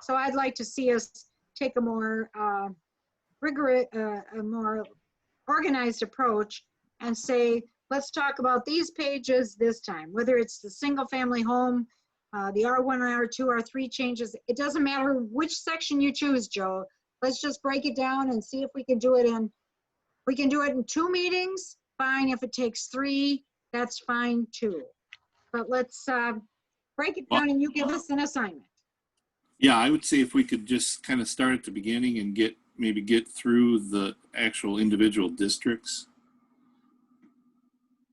So I'd like to see us take a more rigorous, a more organized approach and say, let's talk about these pages this time, whether it's the single family home, the R1, R2, R3 changes. It doesn't matter which section you choose, Joe. Let's just break it down and see if we can do it in, 2 meetings, fine. If it takes 3, that's fine too. But let's break it down and you give us an assignment. Yeah, I would say if we could just kind of start at the beginning and maybe get through the actual individual districts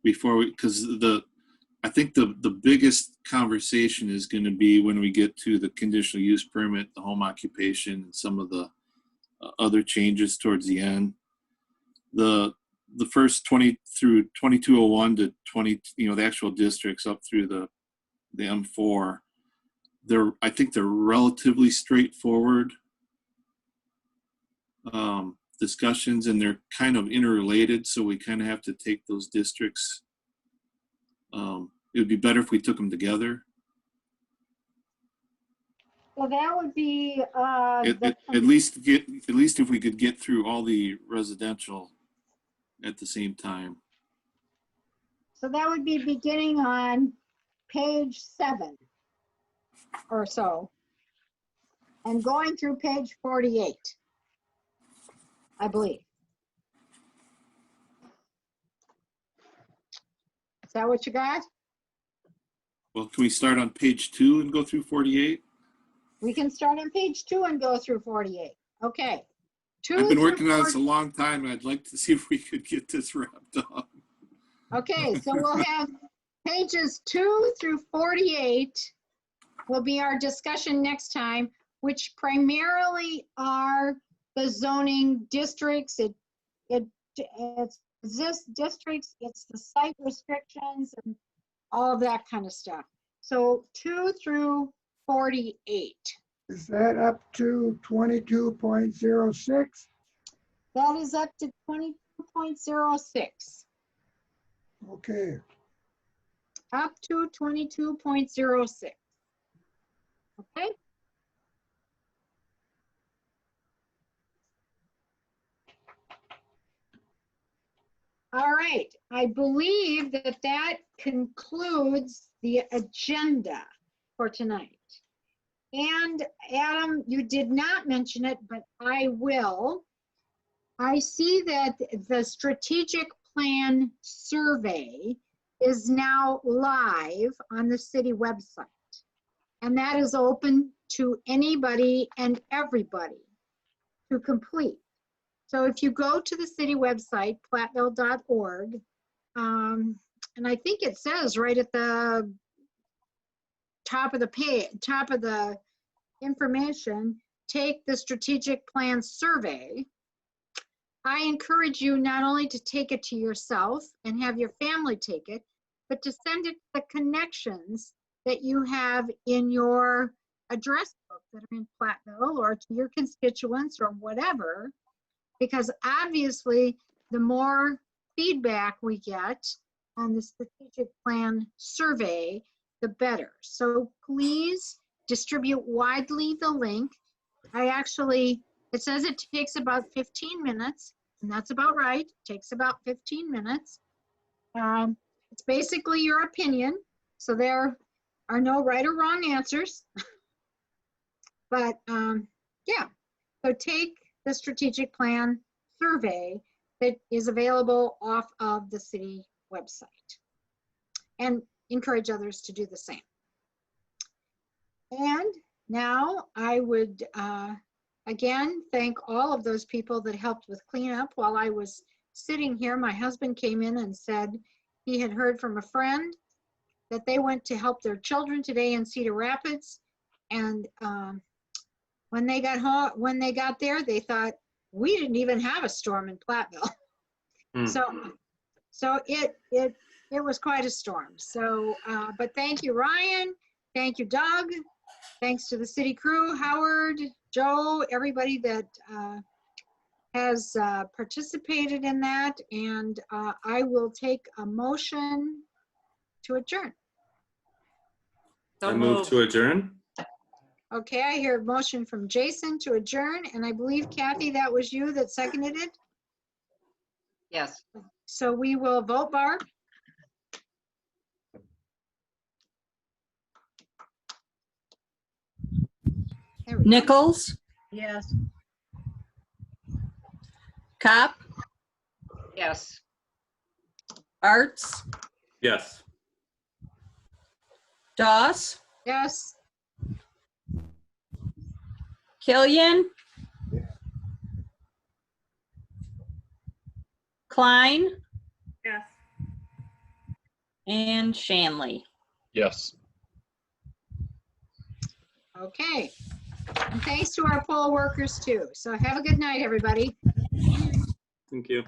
before because I think the biggest conversation is going to be when we get to the conditional use permit, the home occupation, and some of the other changes towards the end. The first 20 through 2201 to 20, the actual districts up through the M4, I think they're relatively straightforward discussions, and they're kind of interrelated, so we kind of have to take those districts. It would be better if we took them together. Well, that would be, At least if we could get through all the residential at the same time. so that would be beginning on page 7 or so, and going through page 48, I believe. Is that what you got? Well, can we start on page 2 and go through 48? We can start on page 2 and go through 48. Okay. I've been working on this a long time, and I'd like to see if we could get this wrapped up. Okay, so we'll have pages 2 through 48 will be our discussion next time, which primarily are the zoning districts. It's this districts, it's the site restrictions and all of that kind of stuff. So 2 through 48. Is that up to 22.06? That is up to 22.06. Okay. Up to 22.06. Okay. All right, I believe that that concludes the agenda for tonight. And Adam, you did not mention it, but I will. I see that the strategic plan survey is now live on the city website. And that is open to anybody and everybody to complete. So if you go to the city website, platteville.org, and I think it says right at the top of the page, top of the information, take the strategic plan survey. I encourage you not only to take it to yourself and have your family take it, but to send it to the connections that you have in your address book that are in Platteville, or to your constituents or whatever, because obviously the more feedback we get on the strategic plan survey, the better. So please distribute widely the link. It says it takes about 15 minutes, and that's about right. It takes about 15 minutes. It's basically your opinion, so there are no right or wrong answers. But yeah, so take the strategic plan survey that is available off of the city website and encourage others to do the same. And now I would again thank all of those people that helped with cleanup. While I was sitting here, my husband came in and said he had heard from a friend that they went to help their children today in Cedar Rapids, and when they got home, when they got there, they thought we didn't even have a storm in Platteville. So it was quite a storm. So, but thank you, Ryan. Thank you, Doug. Thanks to the city crew, Howard, Joe, everybody that has participated in that. And I will take a motion to adjourn. I move to adjourn. Okay, I hear a motion from Jason to adjourn, and I believe Kathy, that was you that seconded it. Yes. So we will vote, Barb. Nichols, Yes. Cop, Yes. Arts, Yes. Doss, Yes. Killian, Klein, Yes. and Shanley. Yes. Okay. And thanks to our poll workers too. So have a good night, everybody. Thank you.